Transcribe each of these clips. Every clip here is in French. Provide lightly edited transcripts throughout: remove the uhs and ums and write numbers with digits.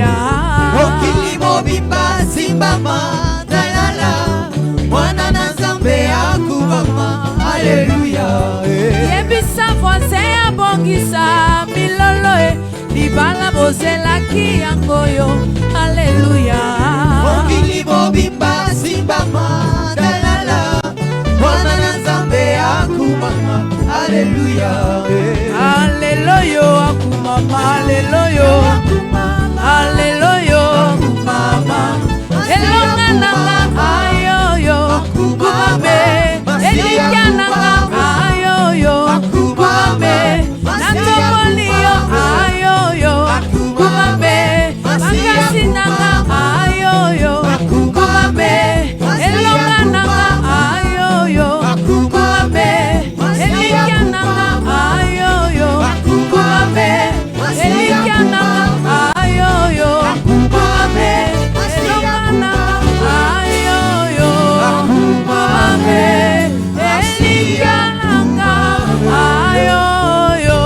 Alléluia. Mokili mobimba simbama dalala mwana na Nzambe akubama. Alléluia. Yebisa voisin abongisa milolo libala bozelaki yangoyo. Alléluia. Mokili mobimba simbama dalala mwana na Nzambe akubama. Alléluia. Alléluia akumama. Alléluia. Alléluia akumama. Elonga nanga ayoyo kumame. Elikia nanga ayoyo kumame. Nantopolio ayoyo kumame. Makasi nanga ayoyo kumame. Elonga nanga ayoyo kumame. Elikia nanga ayoyo kumame. Elikia nanga ayoyo kumame. Elonga nanga ayoyo kumame. Elikia nanga ayoyo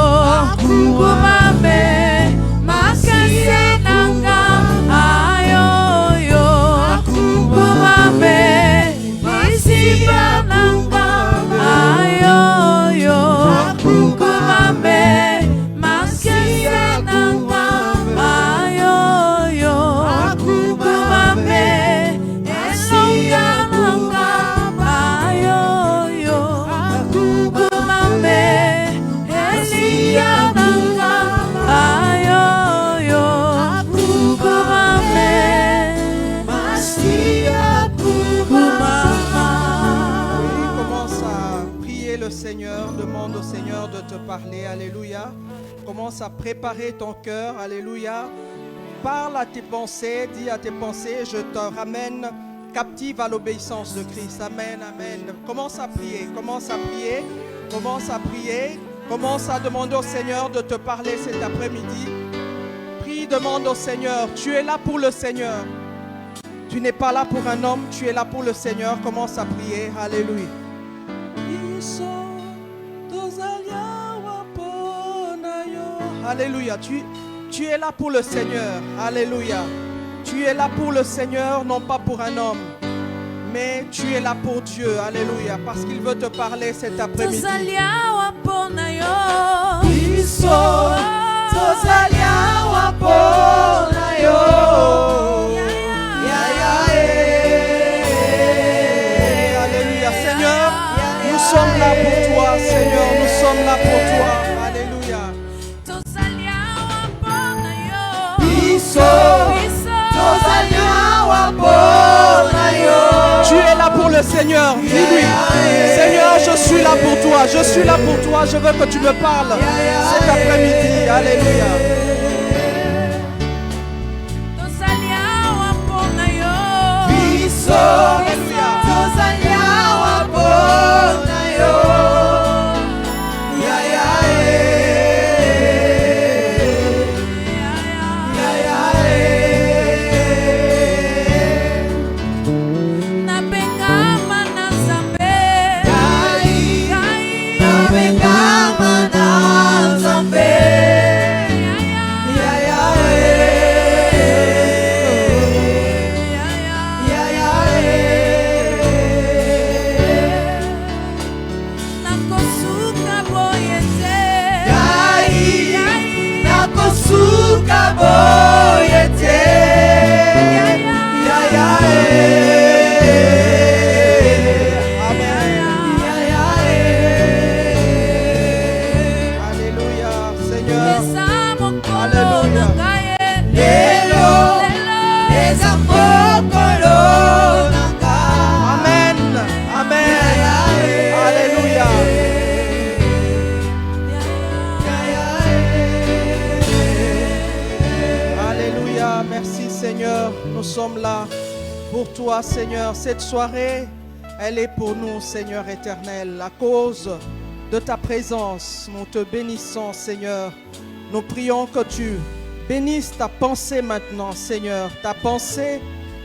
kumame. Makasi nanga ayoyo kumame. Isiba nanga ayoyo kumame. Makasi nanga ayoyo kumame. Elonga nanga ayoyo kumame. Elikia nanga ayoyo kumame. Commence à prier le Seigneur, demande au Seigneur de te parler, alléluia. Commence à préparer ton cœur, alléluia. Parle à tes pensées, dis à tes pensées, je te ramène captive à l'obéissance de Christ. Amen, amen. Commence à prier, commence à prier, commence à prier, commence à demander au Seigneur de te parler cet après-midi. Prie, demande au Seigneur, tu es là pour le Seigneur. Tu n'es pas là pour un homme, tu es là pour le Seigneur. Commence à prier, alléluia. Alléluia, tu es là pour le Seigneur, alléluia. Tu es là pour le Seigneur, non pas pour un homme, mais tu es là pour Dieu, alléluia, parce qu'il veut te parler cet après-midi. Alléluia, Seigneur, nous sommes là pour toi, Seigneur, nous sommes là pour toi, alléluia. Tu es là pour le Seigneur, dis-lui, Seigneur, je suis là pour toi, je suis là pour toi, je veux que tu me parles cet après-midi, alléluia. Nous sommes là pour toi, Seigneur. Cette soirée, elle est pour nous, Seigneur éternel. À cause de ta présence, nous te bénissons, Seigneur. Nous prions que tu bénisses ta pensée maintenant, Seigneur. Ta pensée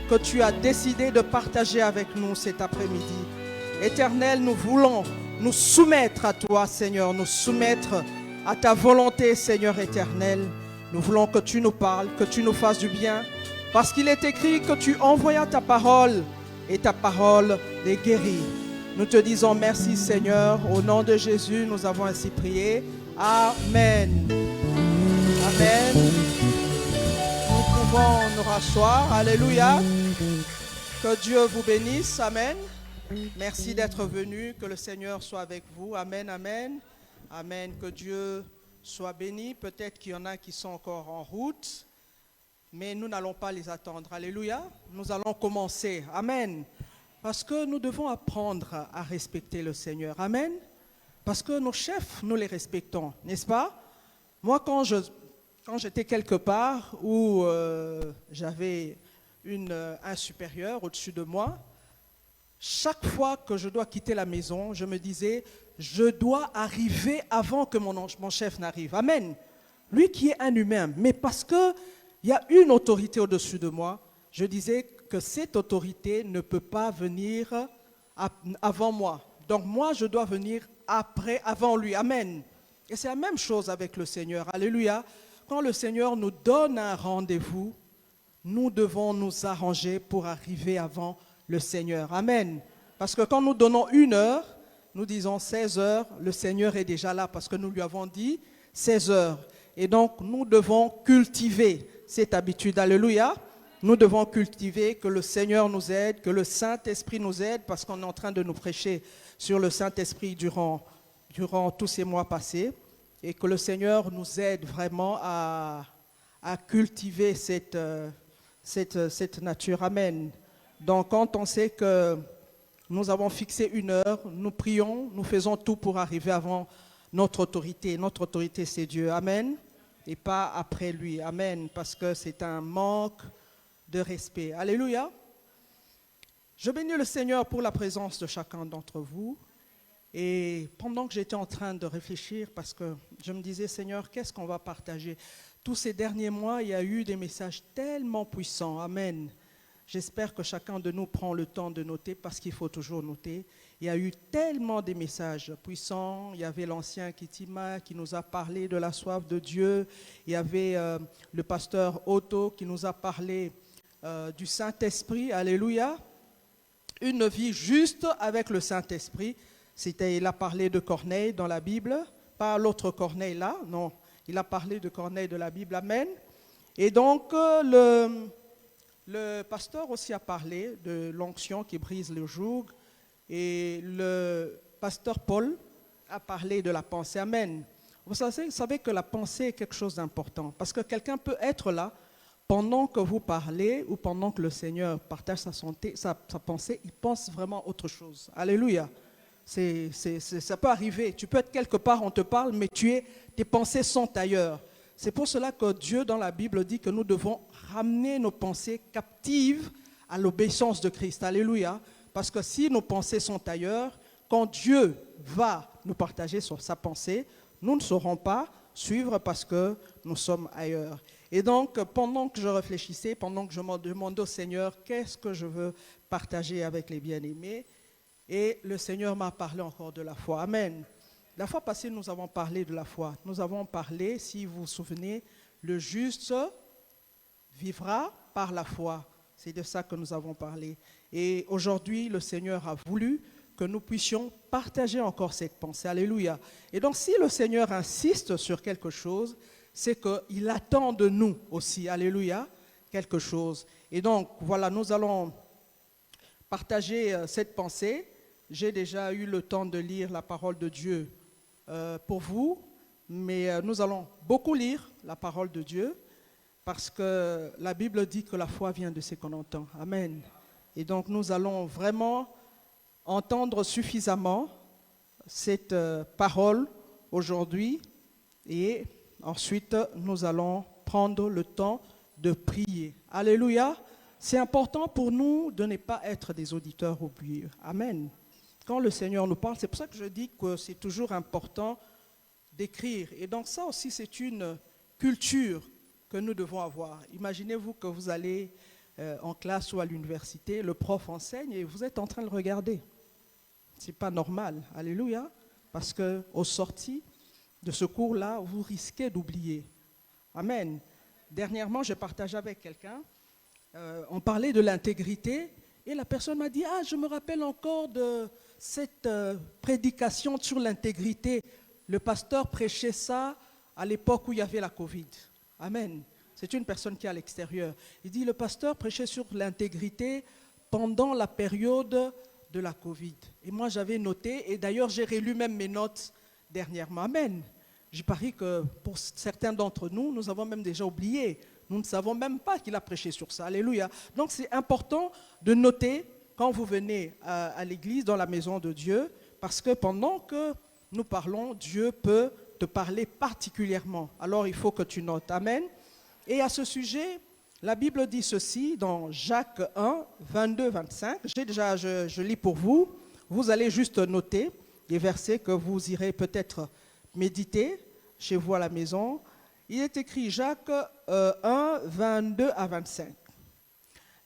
que tu as décidé de partager avec nous cet après-midi. Éternel, nous voulons nous soumettre à toi, Seigneur. Nous soumettre à ta volonté, Seigneur éternel. Nous voulons que tu nous parles, que tu nous fasses du bien. Parce qu'il est écrit que tu envoyas ta parole et ta parole les guérit. Nous te disons merci Seigneur. Au nom de Jésus, nous avons ainsi prié. Amen. Amen. Nous pouvons nous rasseoir. Alléluia. Que Dieu vous bénisse. Amen. Merci d'être venu. Que le Seigneur soit avec vous. Amen. Amen. Amen. Que Dieu soit béni. Peut-être qu'il y en a qui sont encore en route, mais nous n'allons pas les attendre. Alléluia. Nous allons commencer. Amen. Parce que nous devons apprendre à respecter le Seigneur. Amen. Parce que nos chefs, nous les respectons, n'est-ce pas? Moi, quand j'étais quelque part où j'avais un supérieur au-dessus de moi, chaque fois que je dois quitter la maison, je me disais, je dois arriver avant que mon chef n'arrive. Amen. Lui qui est un humain, mais parce qu'il y a une autorité au-dessus de moi, je disais que cette autorité ne peut pas venir avant moi. Donc moi, je dois venir avant lui. Amen. Et c'est la même chose avec le Seigneur. Alléluia. Quand le Seigneur nous donne un rendez-vous, nous devons nous arranger pour arriver avant le Seigneur. Amen. Parce que quand nous donnons 1 heure, nous disons 16 heures, le Seigneur est déjà là parce que nous lui avons dit 16 heures. Et donc, nous devons cultiver cette habitude. Alléluia. Nous devons cultiver, que le Seigneur nous aide, que le Saint-Esprit nous aide, parce qu'on est en train de nous prêcher sur le Saint-Esprit durant tous ces mois passés, et que le Seigneur nous aide vraiment à cultiver cette nature. Amen. Donc, quand on sait que nous avons fixé 1 heure, nous prions, nous faisons tout pour arriver avant notre autorité. Notre autorité, c'est Dieu. Amen. Et pas après lui. Amen. Parce que c'est un manque de respect. Alléluia. Je bénis le Seigneur pour la présence de chacun d'entre vous. Et pendant que j'étais en train de réfléchir, parce que je me disais, Seigneur, qu'est-ce qu'on va partager? Tous ces derniers mois, il y a eu des messages tellement puissants. Amen. J'espère que chacun de nous prend le temps de noter, parce qu'il faut toujours noter. Il y a eu tellement de messages puissants. Il y avait l'ancien Kitima qui nous a parlé de la soif de Dieu. Il y avait le pasteur Otto qui nous a parlé du Saint-Esprit. Alléluia. Une vie juste avec le Saint-Esprit. Il a parlé de Corneille dans la Bible, pas l'autre Corneille là, non. Il a parlé de Corneille de la Bible. Amen. Et donc, le pasteur aussi a parlé de l'onction qui brise le joug. Et le pasteur Paul a parlé de la pensée. Amen. Vous savez que la pensée est quelque chose d'important. Parce que quelqu'un peut être là pendant que vous parlez ou pendant que le Seigneur partage sa pensée, il pense vraiment autre chose. Alléluia. Ça peut arriver. Tu peux être quelque part, on te parle, mais tes pensées sont ailleurs. C'est pour cela que Dieu, dans la Bible, dit que nous devons ramener nos pensées captives à l'obéissance de Christ. Alléluia. Parce que si nos pensées sont ailleurs, quand Dieu va nous partager sur sa pensée, nous ne saurons pas suivre parce que nous sommes ailleurs. Et donc, pendant que je réfléchissais, pendant que je me demandais au Seigneur, qu'est-ce que je veux partager avec les bien-aimés, et le Seigneur m'a parlé encore de la foi. Amen. La fois passée, nous avons parlé de la foi. Nous avons parlé, si vous vous souvenez, le juste vivra par la foi. C'est de ça que nous avons parlé. Et aujourd'hui, le Seigneur a voulu que nous puissions partager encore cette pensée. Alléluia. Et donc, si le Seigneur insiste sur quelque chose, c'est qu'il attend de nous aussi, alléluia, quelque chose. Et donc, voilà, nous allons partager cette pensée. J'ai déjà eu le temps de lire la parole de Dieu pour vous, mais nous allons beaucoup lire la parole de Dieu parce que la Bible dit que la foi vient de ce qu'on entend. Amen. Et donc, nous allons vraiment entendre suffisamment cette parole aujourd'hui et ensuite, nous allons prendre le temps de prier. Alléluia. C'est important pour nous de ne pas être des auditeurs oubliés. Amen. Quand le Seigneur nous parle, c'est pour ça que je dis que c'est toujours important d'écrire. Et donc ça aussi, c'est une culture que nous devons avoir. Imaginez-vous que vous allez en classe ou à l'université, le prof enseigne et vous êtes en train de le regarder. Ce n'est pas normal. Alléluia. Parce qu'au sorti de ce cours-là, vous risquez d'oublier. Amen. dernièrement, j'ai partagé avec quelqu'un, on parlait de l'intégrité, et la personne m'a dit, ah, je me rappelle encore de cette prédication sur l'intégrité. Le pasteur prêchait ça à l'époque où il y avait la Covid. Amen. C'est une personne qui est à l'extérieur. Il dit, le pasteur prêchait sur l'intégrité pendant la période de la Covid. Et moi, j'avais noté, et d'ailleurs, j'ai relu même mes notes dernièrement. Amen. Je parie que pour certains d'entre nous, nous avons même déjà oublié. Nous ne savons même pas qu'il a prêché sur ça. Alléluia. Donc, c'est important de noter quand vous venez à l'église, dans la maison de Dieu, parce que pendant que nous parlons, Dieu peut te parler particulièrement. Alors, il faut que tu notes. Amen. Et à ce sujet, la Bible dit ceci dans Jacques 1, 22, 25. Je lis pour vous. Vous allez juste noter les versets que vous irez peut-être méditer chez vous à la maison. Il est écrit Jacques 1, 22 à 25.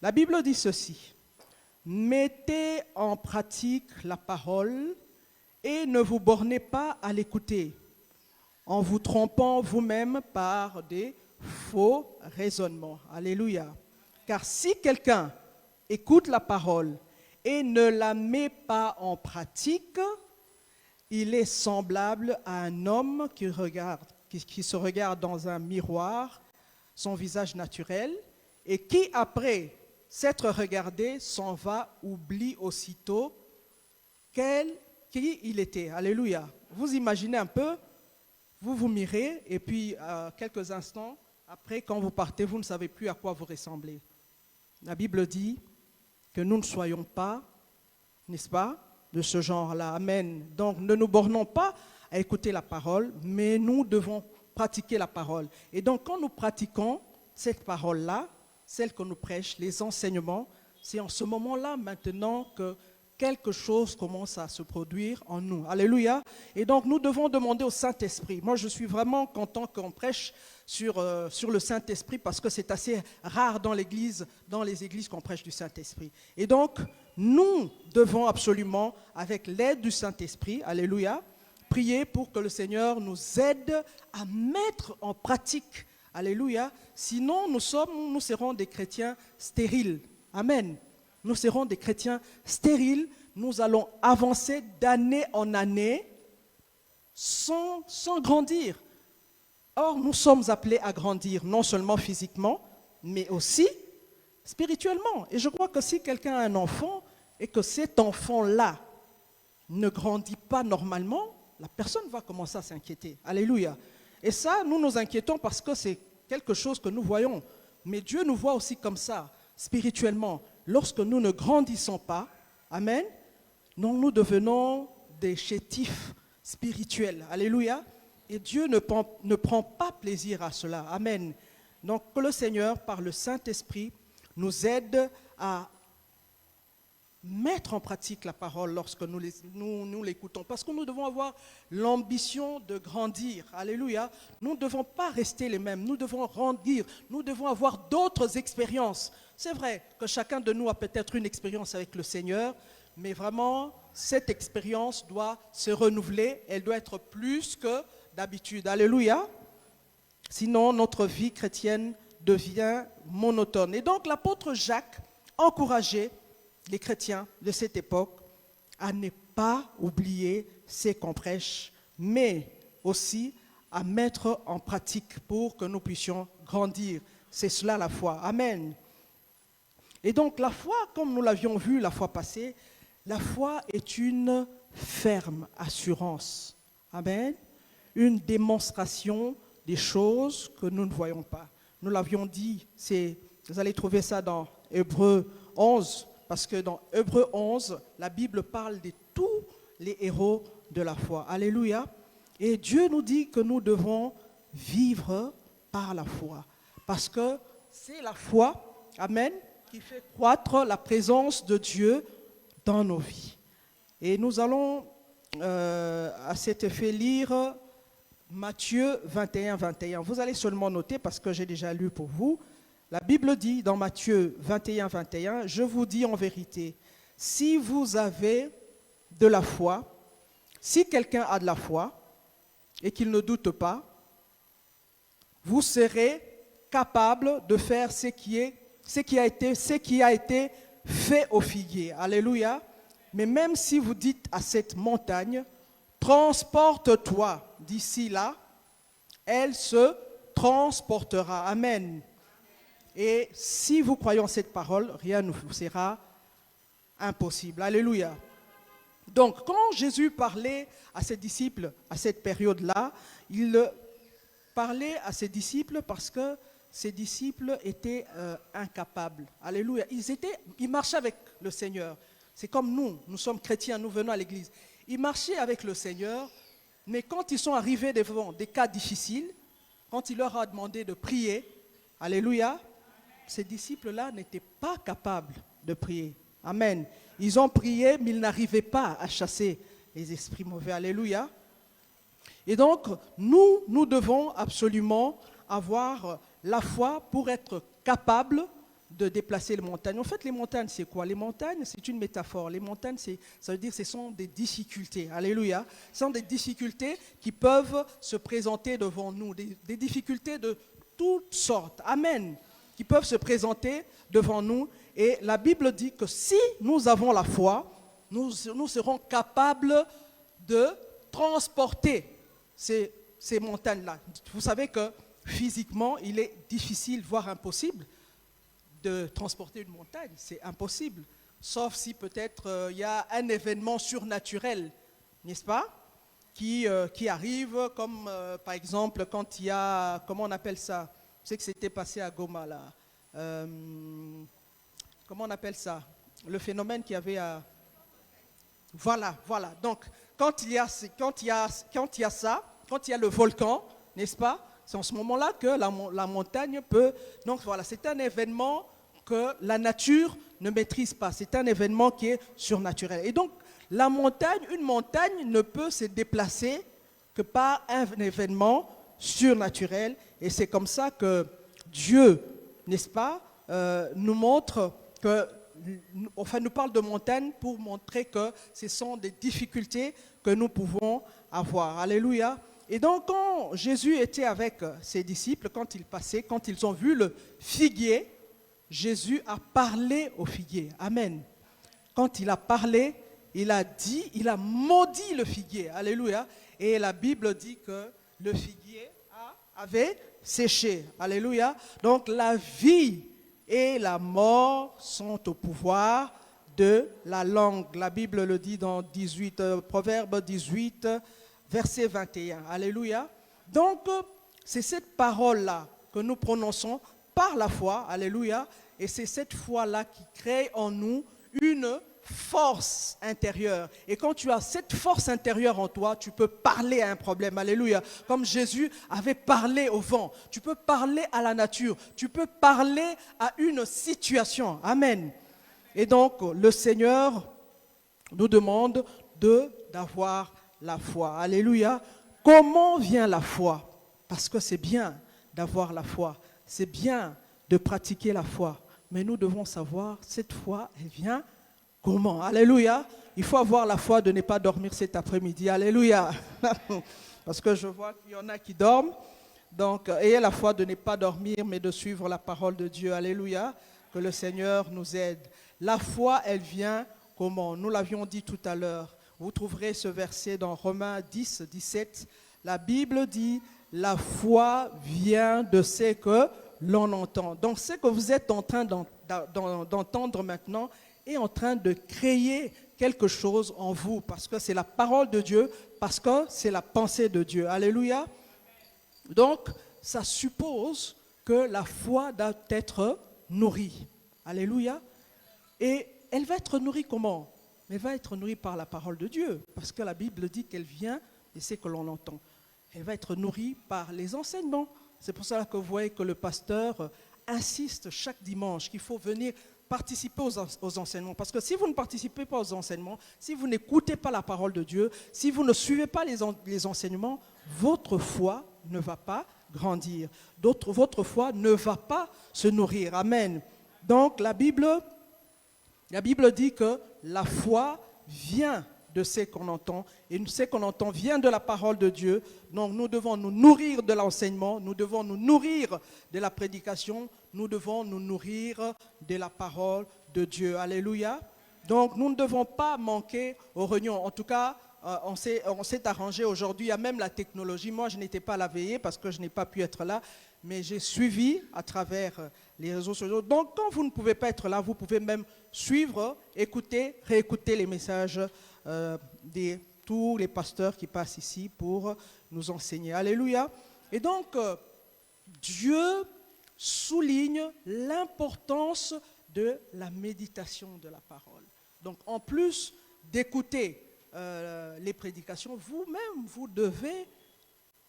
La Bible dit ceci. Mettez en pratique la parole et ne vous bornez pas à l'écouter, en vous trompant vous-même par des faux raisonnements. Alléluia. Car si quelqu'un écoute la parole et ne la met pas en pratique, il est semblable à un homme qui se regarde dans un miroir, son visage naturel, et qui, après s'être regardé, s'en va, oublie aussitôt qui il était. Alléluia. Vous imaginez un peu, vous vous mirez, et puis quelques instants après, quand vous partez, vous ne savez plus à quoi vous ressemblez. La Bible dit que nous ne soyons pas, n'est-ce pas, de ce genre-là. Amen. Donc, ne nous bornons pas à écouter la parole, mais nous devons pratiquer la parole. Et donc, quand nous pratiquons cette parole-là, celle que nous prêchons, les enseignements, c'est en ce moment-là, maintenant, que quelque chose commence à se produire en nous. Alléluia. Et donc, nous devons demander au Saint-Esprit. Moi, je suis vraiment content qu'on prêche sur le Saint-Esprit parce que c'est assez rare dans les églises qu'on prêche du Saint-Esprit. Et donc, nous devons absolument, avec l'aide du Saint-Esprit, alléluia, prier pour que le Seigneur nous aide à mettre en pratique, alléluia. Sinon, nous serons des chrétiens stériles. Amen. Nous serons des chrétiens stériles. Nous allons avancer d'année en année sans grandir. Or, nous sommes appelés à grandir, non seulement physiquement, mais aussi spirituellement. Et je crois que si quelqu'un a un enfant et que cet enfant-là ne grandit pas normalement, la personne va commencer à s'inquiéter. Alléluia. Et ça, nous nous inquiétons parce que c'est quelque chose que nous voyons. Mais Dieu nous voit aussi comme ça, spirituellement. Lorsque nous ne grandissons pas, amen, nous devenons des chétifs spirituels. Alléluia. Et Dieu ne prend pas plaisir à cela. Amen. Donc que le Seigneur, par le Saint-Esprit, nous aide à mettre en pratique la parole lorsque nous l'écoutons. Parce que nous devons avoir l'ambition de grandir. Alléluia. Nous ne devons pas rester les mêmes. Nous devons grandir. Nous devons avoir d'autres expériences. C'est vrai que chacun de nous a peut-être une expérience avec le Seigneur, mais vraiment, cette expérience doit se renouveler. Elle doit être plus que d'habitude. Alléluia. Sinon, notre vie chrétienne devient monotone. Et donc, l'apôtre Jacques encourageait les chrétiens de cette époque à ne pas oublier ce qu'on prêche, mais aussi à mettre en pratique pour que nous puissions grandir. C'est cela la foi. Amen. Et donc, la foi, comme nous l'avions vu la fois passée, la foi est une ferme assurance. Amen. Une démonstration des choses que nous ne voyons pas. Nous l'avions dit, vous allez trouver ça dans Hébreux 11, parce que dans Hébreux 11, la Bible parle de tous les héros de la foi. Alléluia. Et Dieu nous dit que nous devons vivre par la foi. Parce que c'est la foi, amen, qui fait croître la présence de Dieu dans nos vies. Et nous allons à cet effet lire Matthieu 21, 21. Vous allez seulement noter parce que j'ai déjà lu pour vous. La Bible dit dans Matthieu 21, 21, « Je vous dis en vérité, si vous avez de la foi, si quelqu'un a de la foi et qu'il ne doute pas, vous serez capable de faire ce qui a été fait au figuier. Alléluia. Mais même si vous dites à cette montagne, transporte-toi d'ici là, elle se transportera. Amen. Et si vous croyez en cette parole, rien ne vous sera impossible. Alléluia. Donc, quand Jésus parlait à ses disciples à cette période-là, il parlait à ses disciples parce que ses disciples étaient incapables. Alléluia. Ils marchaient avec le Seigneur. C'est comme nous sommes chrétiens, nous venons à l'église. Ils marchaient avec le Seigneur, mais quand ils sont arrivés devant des cas difficiles, quand il leur a demandé de prier, alléluia, ces disciples-là n'étaient pas capables de prier. Amen. Ils ont prié, mais ils n'arrivaient pas à chasser les esprits mauvais. Alléluia. Et donc, nous devons absolument avoir la foi pour être capables de déplacer les montagnes. En fait, les montagnes, c'est quoi? Les montagnes, c'est une métaphore. Les montagnes, ça veut dire que ce sont des difficultés. Alléluia. Ce sont des difficultés qui peuvent se présenter devant nous. Des difficultés de toutes sortes. Amen. Qui peuvent se présenter devant nous. Et la Bible dit que si nous avons la foi, nous serons capables de transporter ces montagnes-là. Vous savez que physiquement, il est difficile, voire impossible, de transporter une montagne. C'est impossible. Sauf si peut-être il y a un événement surnaturel, n'est-ce pas, qui arrive, comme par exemple quand il y a, comment on appelle ça? Je sais que c'était passé à Goma, là. Comment on appelle ça? Le phénomène qu'il y avait à... Voilà. Donc, quand il y a ça, quand il y a le volcan, n'est-ce pas? C'est en ce moment-là que la montagne peut... Donc voilà, c'est un événement que la nature ne maîtrise pas. C'est un événement qui est surnaturel. Et donc, une montagne ne peut se déplacer que par un événement surnaturel. Et c'est comme ça que Dieu, n'est-ce pas, nous montre que... Enfin, nous parle de montagne pour montrer que ce sont des difficultés que nous pouvons avoir. Alléluia. Et donc, quand Jésus était avec ses disciples, quand ils passaient, quand ils ont vu le figuier, Jésus a parlé au figuier. Amen. Quand il a parlé, il a maudit le figuier. Alléluia. Et la Bible dit que le figuier avait séché. Alléluia. Donc, la vie et la mort sont au pouvoir de la langue. La Bible le dit dans Proverbe 18, verset 21. Alléluia. Donc, c'est cette parole-là que nous prononçons par la foi. Alléluia. Et c'est cette foi-là qui crée en nous une force intérieure. Et quand tu as cette force intérieure en toi, tu peux parler à un problème. Alléluia. Comme Jésus avait parlé au vent. Tu peux parler à la nature. Tu peux parler à une situation. Amen. Et donc, le Seigneur nous demande d'avoir la foi. Alléluia. Comment vient la foi? Parce que c'est bien d'avoir la foi. C'est bien de pratiquer la foi. Mais nous devons savoir, cette foi, elle vient comment? Alléluia. Il faut avoir la foi de ne pas dormir cet après-midi. Alléluia. Parce que je vois qu'il y en a qui dorment. Donc, ayez la foi de ne pas dormir, mais de suivre la parole de Dieu. Alléluia. Que le Seigneur nous aide. La foi, elle vient comment? Nous l'avions dit tout à l'heure. Vous trouverez ce verset dans Romains 10, 17. La Bible dit, la foi vient de ce que l'on entend. Donc, ce que vous êtes en train d'entendre maintenant est en train de créer quelque chose en vous, parce que c'est la parole de Dieu, parce que c'est la pensée de Dieu. Alléluia. Donc, ça suppose que la foi doit être nourrie. Alléluia. Et elle va être nourrie comment? Elle va être nourrie par la parole de Dieu, parce que la Bible dit qu'elle vient de ce que l'on entend. Elle va être nourrie par les enseignements. C'est pour cela que vous voyez que le pasteur insiste chaque dimanche qu'il faut venir participer aux enseignements. Parce que si vous ne participez pas aux enseignements, si vous n'écoutez pas la parole de Dieu, si vous ne suivez pas les enseignements, votre foi ne va pas grandir. Votre foi ne va pas se nourrir. Amen. Donc la Bible dit que la foi vient de ce qu'on entend. Et ce qu'on entend vient de la parole de Dieu. Donc nous devons nous nourrir de l'enseignement, nous devons nous nourrir de la prédication, nous devons nous nourrir de la parole de Dieu. Alléluia. Donc nous ne devons pas manquer aux réunions. En tout cas, on s'est arrangé aujourd'hui. Il y a même la technologie. Moi, je n'étais pas à la veillée parce que je n'ai pas pu être là. Mais j'ai suivi à travers les réseaux sociaux. Donc quand vous ne pouvez pas être là, vous pouvez même suivre, écouter, réécouter les messages de tous les pasteurs qui passent ici pour nous enseigner. Alléluia. Et donc, Dieu souligne l'importance de la méditation de la parole. Donc, en plus d'écouter les prédications, vous-même, vous devez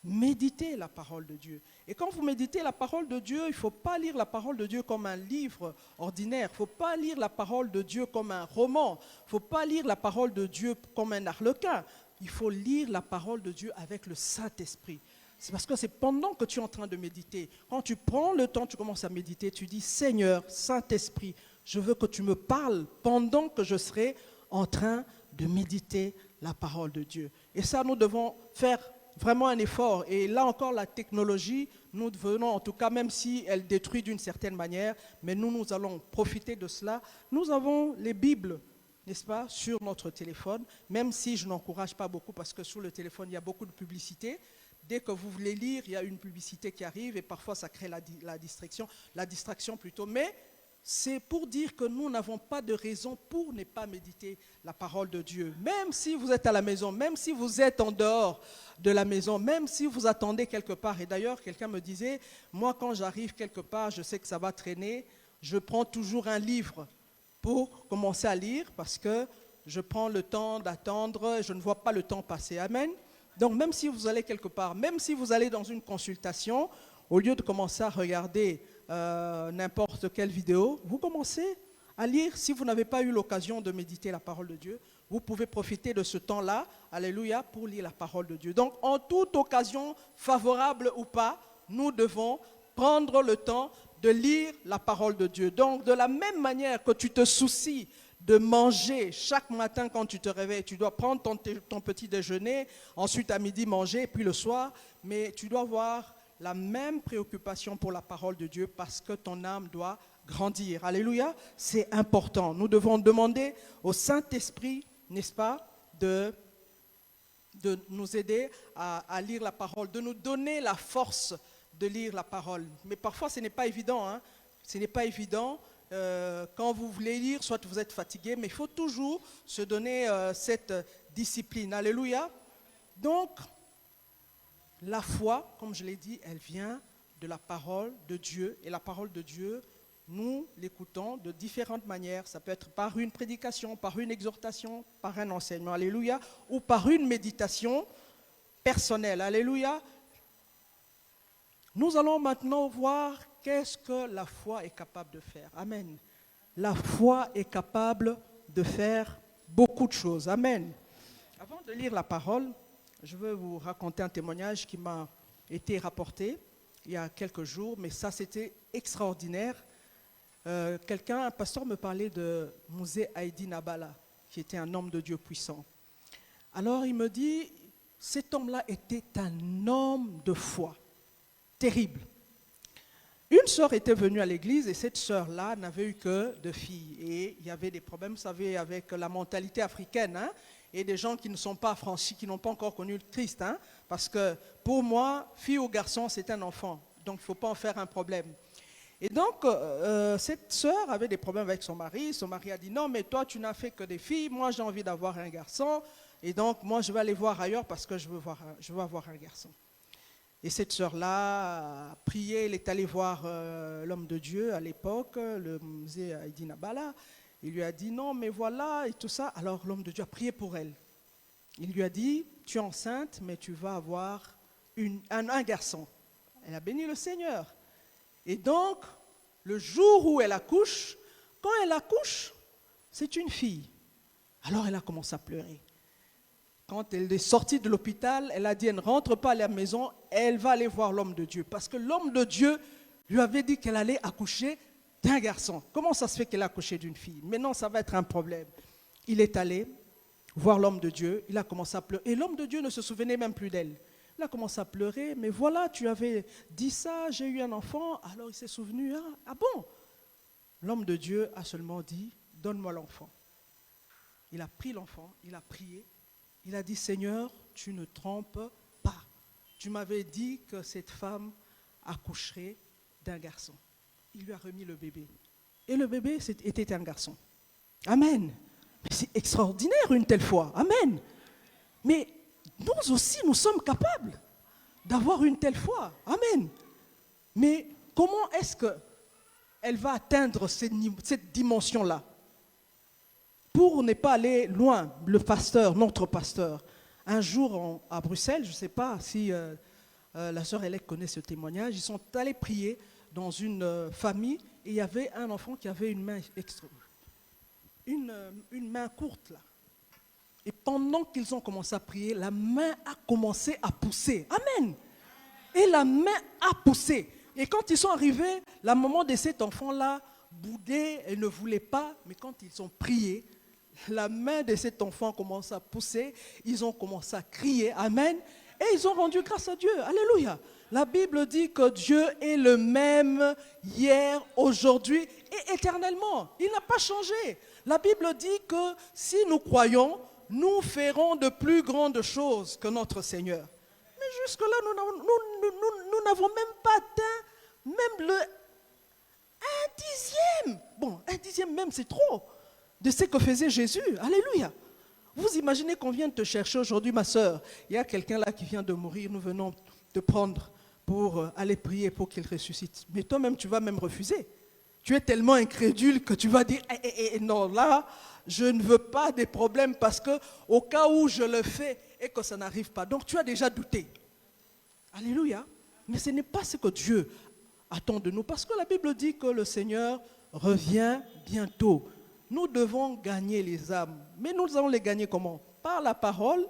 méditer la parole de Dieu. Et quand vous méditez la parole de Dieu, il ne faut pas lire la parole de Dieu comme un livre ordinaire. Il ne faut pas lire la parole de Dieu comme un roman. Il ne faut pas lire la parole de Dieu comme un harlequin. Il faut lire la parole de Dieu avec le Saint-Esprit. C'est parce que c'est pendant que tu es en train de méditer. Quand tu prends le temps, tu commences à méditer, tu dis, Seigneur, Saint-Esprit, je veux que tu me parles pendant que je serai en train de méditer la parole de Dieu. Et ça, nous devons faire vraiment un effort. Et là encore, la technologie, nous devenons, en tout cas, même si elle détruit d'une certaine manière, mais nous allons profiter de cela. Nous avons les Bibles, n'est-ce pas, sur notre téléphone, même si je n'encourage pas beaucoup parce que sur le téléphone, il y a beaucoup de publicité. Dès que vous voulez lire, il y a une publicité qui arrive et parfois ça crée la distraction plutôt. Mais c'est pour dire que nous n'avons pas de raison pour ne pas méditer la parole de Dieu. Même si vous êtes à la maison, même si vous êtes en dehors de la maison, même si vous attendez quelque part. Et d'ailleurs, quelqu'un me disait, moi quand j'arrive quelque part, je sais que ça va traîner, je prends toujours un livre pour commencer à lire parce que je prends le temps d'attendre, je ne vois pas le temps passer. Amen. Donc même si vous allez quelque part, même si vous allez dans une consultation, au lieu de commencer à regarder n'importe quelle vidéo, vous commencez à lire. Si vous n'avez pas eu l'occasion de méditer la parole de Dieu, vous pouvez profiter de ce temps-là, alléluia, pour lire la parole de Dieu. Donc en toute occasion, favorable ou pas, nous devons prendre le temps de lire la parole de Dieu. Donc de la même manière que tu te soucies de manger chaque matin quand tu te réveilles, tu dois prendre ton petit déjeuner, ensuite à midi manger, et puis le soir, mais tu dois avoir la même préoccupation pour la parole de Dieu parce que ton âme doit grandir. Alléluia, c'est important. Nous devons demander au Saint-Esprit, n'est-ce pas, de nous aider à lire la parole, de nous donner la force de lire la parole. Mais parfois, ce n'est pas évident, hein? Ce n'est pas évident. Quand vous voulez lire, soit vous êtes fatigué, mais il faut toujours se donner cette discipline. Alléluia. Donc, la foi, comme je l'ai dit, elle vient de la parole de Dieu. Et la parole de Dieu, nous l'écoutons de différentes manières. Ça peut être par une prédication, par une exhortation, par un enseignement. Alléluia. Ou par une méditation personnelle. Alléluia. Nous allons maintenant voir qu'est-ce que la foi est capable de faire. Amen. La foi est capable de faire beaucoup de choses. Amen. Avant de lire la parole, je veux vous raconter un témoignage qui m'a été rapporté il y a quelques jours, mais ça c'était extraordinaire. Un pasteur me parlait de Mouzé Haïdi Nabala, qui était un homme de Dieu puissant. Alors il me dit, cet homme-là était un homme de foi, terrible. Une sœur était venue à l'église et cette sœur-là n'avait eu que 2 filles. Et il y avait des problèmes, vous savez, avec la mentalité africaine, hein, et des gens qui ne sont pas affranchis, qui n'ont pas encore connu le Christ. Hein, parce que pour moi, fille ou garçon, c'est un enfant. Donc il ne faut pas en faire un problème. Et donc, cette sœur avait des problèmes avec son mari. Son mari a dit, non, mais toi, tu n'as fait que des filles. Moi, j'ai envie d'avoir un garçon. Et donc, moi, je vais aller voir ailleurs parce que je veux avoir un garçon. Et cette sœur-là a prié, elle est allée voir l'homme de Dieu à l'époque, le Mouzé Haïdi Nabala. Il lui a dit non, mais voilà, et tout ça. Alors l'homme de Dieu a prié pour elle. Il lui a dit, tu es enceinte, mais tu vas avoir un garçon. Elle a béni le Seigneur. Et donc, le jour où elle accouche, quand elle accouche, c'est une fille. Alors elle a commencé à pleurer. Quand elle est sortie de l'hôpital, elle a dit, elle ne rentre pas à la maison, elle va aller voir l'homme de Dieu. Parce que l'homme de Dieu lui avait dit qu'elle allait accoucher d'un garçon. Comment ça se fait qu'elle a accouché d'une fille? Maintenant, ça va être un problème. Il est allé, voir l'homme de Dieu. Il a commencé à pleurer. Et l'homme de Dieu ne se souvenait même plus d'elle. Il a commencé à pleurer. Mais voilà, tu avais dit ça, j'ai eu un enfant. Alors il s'est souvenu. Ah bon? L'homme de Dieu a seulement dit, donne-moi l'enfant. Il a pris l'enfant, il a prié. Il a dit, Seigneur, tu ne trompes pas. Tu m'avais dit que cette femme accoucherait d'un garçon. Il lui a remis le bébé. Et le bébé était un garçon. Amen. Mais c'est extraordinaire une telle foi. Amen. Mais nous aussi, nous sommes capables d'avoir une telle foi. Amen. Mais comment est-ce qu'elle va atteindre cette dimension-là? Pour ne pas aller loin, le pasteur, notre pasteur, un jour à Bruxelles, je ne sais pas si la sœur Hélène connaît ce témoignage, ils sont allés prier dans une famille et il y avait un enfant qui avait une main courte là. Et pendant qu'ils ont commencé à prier, la main a commencé à pousser. Amen. Et la main a poussé. Et quand ils sont arrivés, la maman de cet enfant-là boudait, elle ne voulait pas, mais quand ils ont prié, la main de cet enfant commence à pousser, ils ont commencé à crier, amen, et ils ont rendu grâce à Dieu, alléluia. La Bible dit que Dieu est le même hier, aujourd'hui et éternellement. Il n'a pas changé. La Bible dit que si nous croyons, nous ferons de plus grandes choses que notre Seigneur. Mais jusque-là, nous n'avons même pas atteint même le 1/10. Bon, 1/10 même, c'est trop de ce que faisait Jésus. Alléluia. Vous imaginez qu'on vient te chercher aujourd'hui, ma soeur. Il y a quelqu'un là qui vient de mourir. Nous venons te prendre pour aller prier pour qu'il ressuscite. Mais toi-même, tu vas même refuser. Tu es tellement incrédule que tu vas dire non, là, je ne veux pas des problèmes parce que au cas où je le fais et que ça n'arrive pas. Donc, tu as déjà douté. Alléluia. Mais ce n'est pas ce que Dieu attend de nous. Parce que la Bible dit que le Seigneur revient bientôt. Nous devons gagner les âmes. Mais nous allons les gagner comment? Par la parole,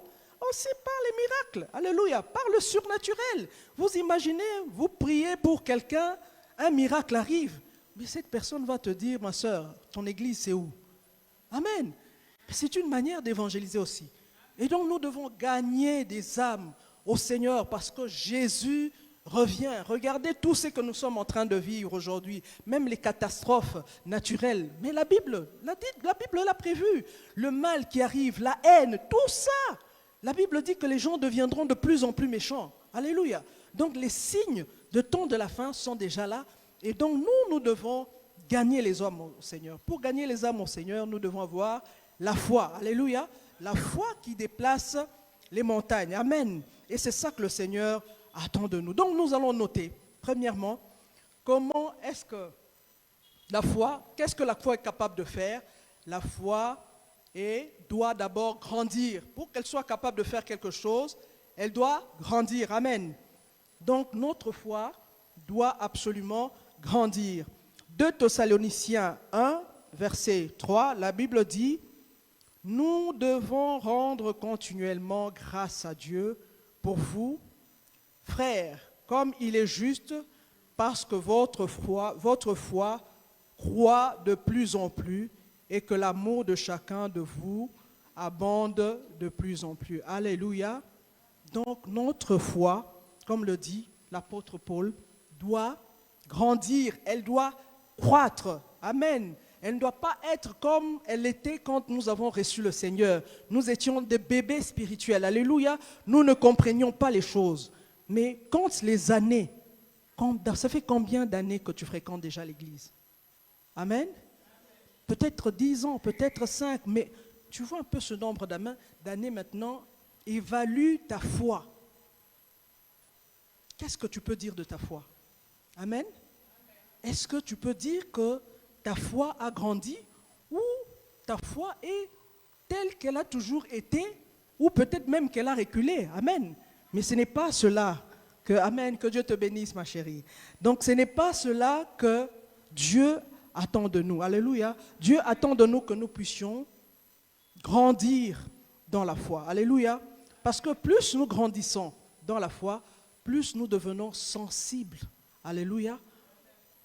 aussi par les miracles. Alléluia. Par le surnaturel. Vous imaginez, vous priez pour quelqu'un, un miracle arrive. Mais cette personne va te dire, ma soeur, ton église c'est où? Amen. C'est une manière d'évangéliser aussi. Et donc nous devons gagner des âmes au Seigneur parce que Jésus revient. Regardez tout ce que nous sommes en train de vivre aujourd'hui, même les catastrophes naturelles. Mais la Bible l'a prévu. Le mal qui arrive, la haine, tout ça. La Bible dit que les gens deviendront de plus en plus méchants. Alléluia. Donc les signes de temps de la fin sont déjà là. Et donc nous devons gagner les âmes au Seigneur. Pour gagner les âmes au Seigneur, nous devons avoir la foi. Alléluia. La foi qui déplace les montagnes. Amen. Et c'est ça que le Seigneur attend de nous. Donc nous allons noter, premièrement, comment est-ce que la foi, qu'est-ce que la foi est capable de faire? La foi doit d'abord grandir. Pour qu'elle soit capable de faire quelque chose, elle doit grandir. Amen. Donc notre foi doit absolument grandir. 2 Thessaloniciens 1, verset 3, la Bible dit, « Nous devons rendre continuellement grâce à Dieu pour vous, frères, comme il est juste, parce que votre foi croît de plus en plus et que l'amour de chacun de vous abonde de plus en plus. » Alléluia. Donc notre foi, comme le dit l'apôtre Paul, doit grandir, elle doit croître. Amen. Elle ne doit pas être comme elle était quand nous avons reçu le Seigneur. Nous étions des bébés spirituels. Alléluia. Nous ne comprenions pas les choses. Mais quand les années, ça fait combien d'années que tu fréquentes déjà l'église? Amen. Peut-être 10 ans, peut-être 5, mais tu vois un peu ce nombre d'années maintenant, évalue ta foi. Qu'est-ce que tu peux dire de ta foi? Amen. Est-ce que tu peux dire que ta foi a grandi ou ta foi est telle qu'elle a toujours été ou peut-être même qu'elle a reculé? Amen. Mais ce n'est pas cela amen, que Dieu te bénisse ma chérie. Donc ce n'est pas cela que Dieu attend de nous. Alléluia. Dieu attend de nous que nous puissions grandir dans la foi. Alléluia. Parce que plus nous grandissons dans la foi, plus nous devenons sensibles. Alléluia.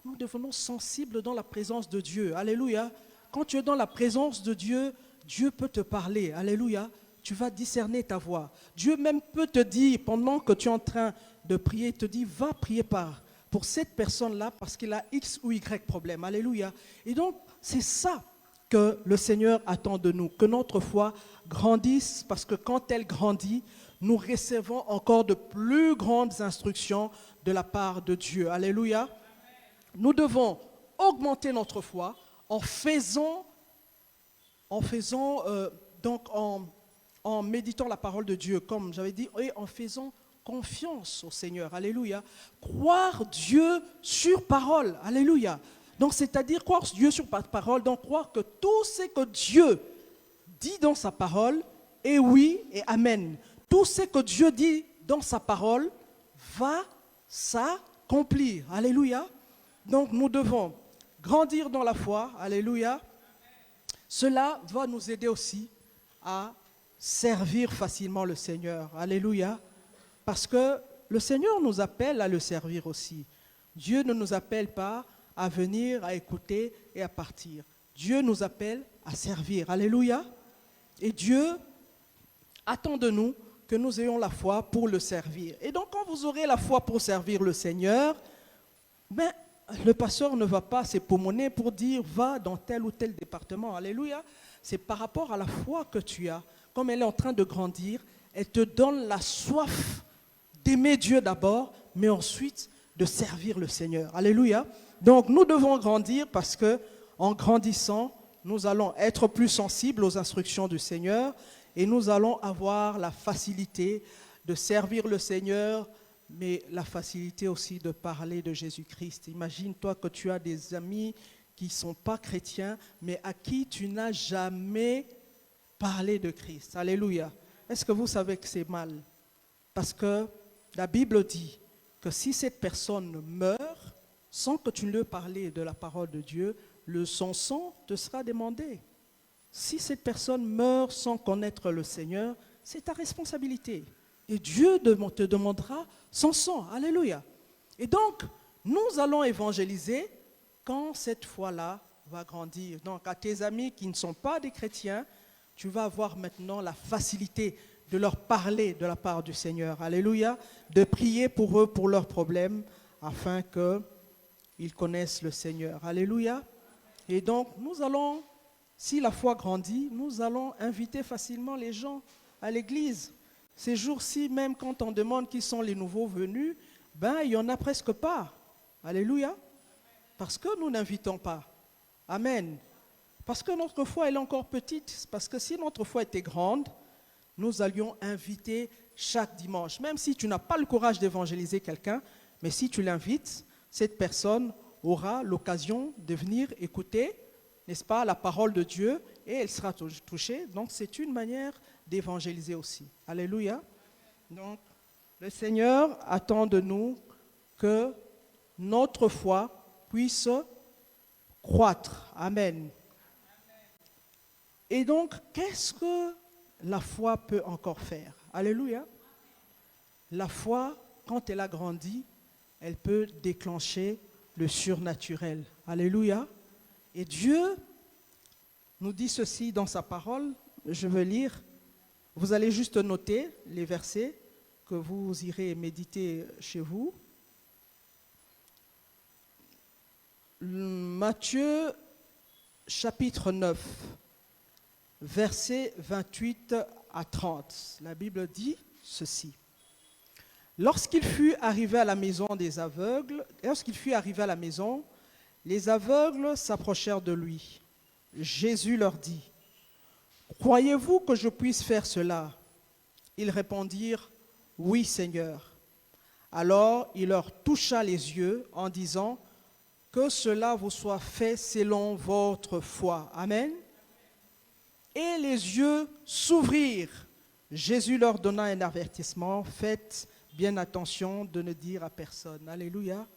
Nous devenons sensibles dans la présence de Dieu. Alléluia. Quand tu es dans la présence de Dieu, Dieu peut te parler. Alléluia. Tu vas discerner ta voix. Dieu même peut te dire, pendant que tu es en train de prier, il te dit, va prier pour cette personne-là parce qu'il a X ou Y problème. Alléluia. Et donc, c'est ça que le Seigneur attend de nous, que notre foi grandisse, parce que quand elle grandit, nous recevons encore de plus grandes instructions de la part de Dieu. Alléluia. Nous devons augmenter notre foi en méditant la parole de Dieu, comme j'avais dit, et en faisant confiance au Seigneur. Alléluia. Croire Dieu sur parole. Alléluia. Donc, c'est-à-dire croire Dieu sur parole, donc croire que tout ce que Dieu dit dans sa parole est oui et amen. Tout ce que Dieu dit dans sa parole va s'accomplir. Alléluia. Donc, nous devons grandir dans la foi. Alléluia. Cela va nous aider aussi à servir facilement le Seigneur. Alléluia. Parce que le Seigneur nous appelle à le servir aussi. Dieu ne nous appelle pas à venir, à écouter et à partir. Dieu nous appelle à servir. Alléluia. Et Dieu attend de nous que nous ayons la foi pour le servir. Et donc, quand vous aurez la foi pour servir le Seigneur, le pasteur ne va pas s'époumoner pour dire va dans tel ou tel département. Alléluia. C'est par rapport à la foi que tu as. Comme elle est en train de grandir, elle te donne la soif d'aimer Dieu d'abord, mais ensuite de servir le Seigneur. Alléluia. Donc nous devons grandir parce que en grandissant, nous allons être plus sensibles aux instructions du Seigneur et nous allons avoir la facilité de servir le Seigneur, mais la facilité aussi de parler de Jésus-Christ. Imagine-toi que tu as des amis qui ne sont pas chrétiens, mais à qui tu n'as jamais parlé de Christ. Alléluia. Est-ce que vous savez que c'est mal? Parce que la Bible dit que si cette personne meurt sans que tu ne lui aies parlé de la parole de Dieu, son sang te sera demandé. Si cette personne meurt sans connaître le Seigneur, c'est ta responsabilité. Et Dieu te demandera son sang. Alléluia. Et donc, nous allons évangéliser quand cette foi-là va grandir. Donc, à tes amis qui ne sont pas des chrétiens, tu vas avoir maintenant la facilité de leur parler de la part du Seigneur. Alléluia. De prier pour eux, pour leurs problèmes, afin qu'ils connaissent le Seigneur. Alléluia. Et donc, nous allons, si la foi grandit, nous allons inviter facilement les gens à l'église. Ces jours-ci, même quand on demande qui sont les nouveaux venus, il n'y en a presque pas. Alléluia. Parce que nous n'invitons pas. Amen. Parce que notre foi, elle est encore petite. Parce que si notre foi était grande, nous allions inviter chaque dimanche. Même si tu n'as pas le courage d'évangéliser quelqu'un, mais si tu l'invites, cette personne aura l'occasion de venir écouter, n'est-ce pas, la parole de Dieu, et elle sera touchée. Donc, c'est une manière d'évangéliser aussi. Alléluia. Donc, le Seigneur attend de nous que notre foi puisse croître. Amen. Et donc, qu'est-ce que la foi peut encore faire? Alléluia. La foi, quand elle a grandi, elle peut déclencher le surnaturel. Alléluia. Et Dieu nous dit ceci dans sa parole. Je vais lire. Vous allez juste noter les versets que vous irez méditer chez vous. Matthieu, chapitre 9, versets 28 à 30. La Bible dit ceci. Lorsqu'il fut arrivé à la maison des aveugles, les aveugles s'approchèrent de lui. Jésus leur dit, « Croyez-vous que je puisse faire cela ?» Ils répondirent, « Oui, Seigneur. » Alors il leur toucha les yeux en disant, « Que cela vous soit fait selon votre foi. » Amen. Et les yeux s'ouvrirent. Jésus leur donna un avertissement, « Faites bien attention de ne dire à personne. » Alléluia.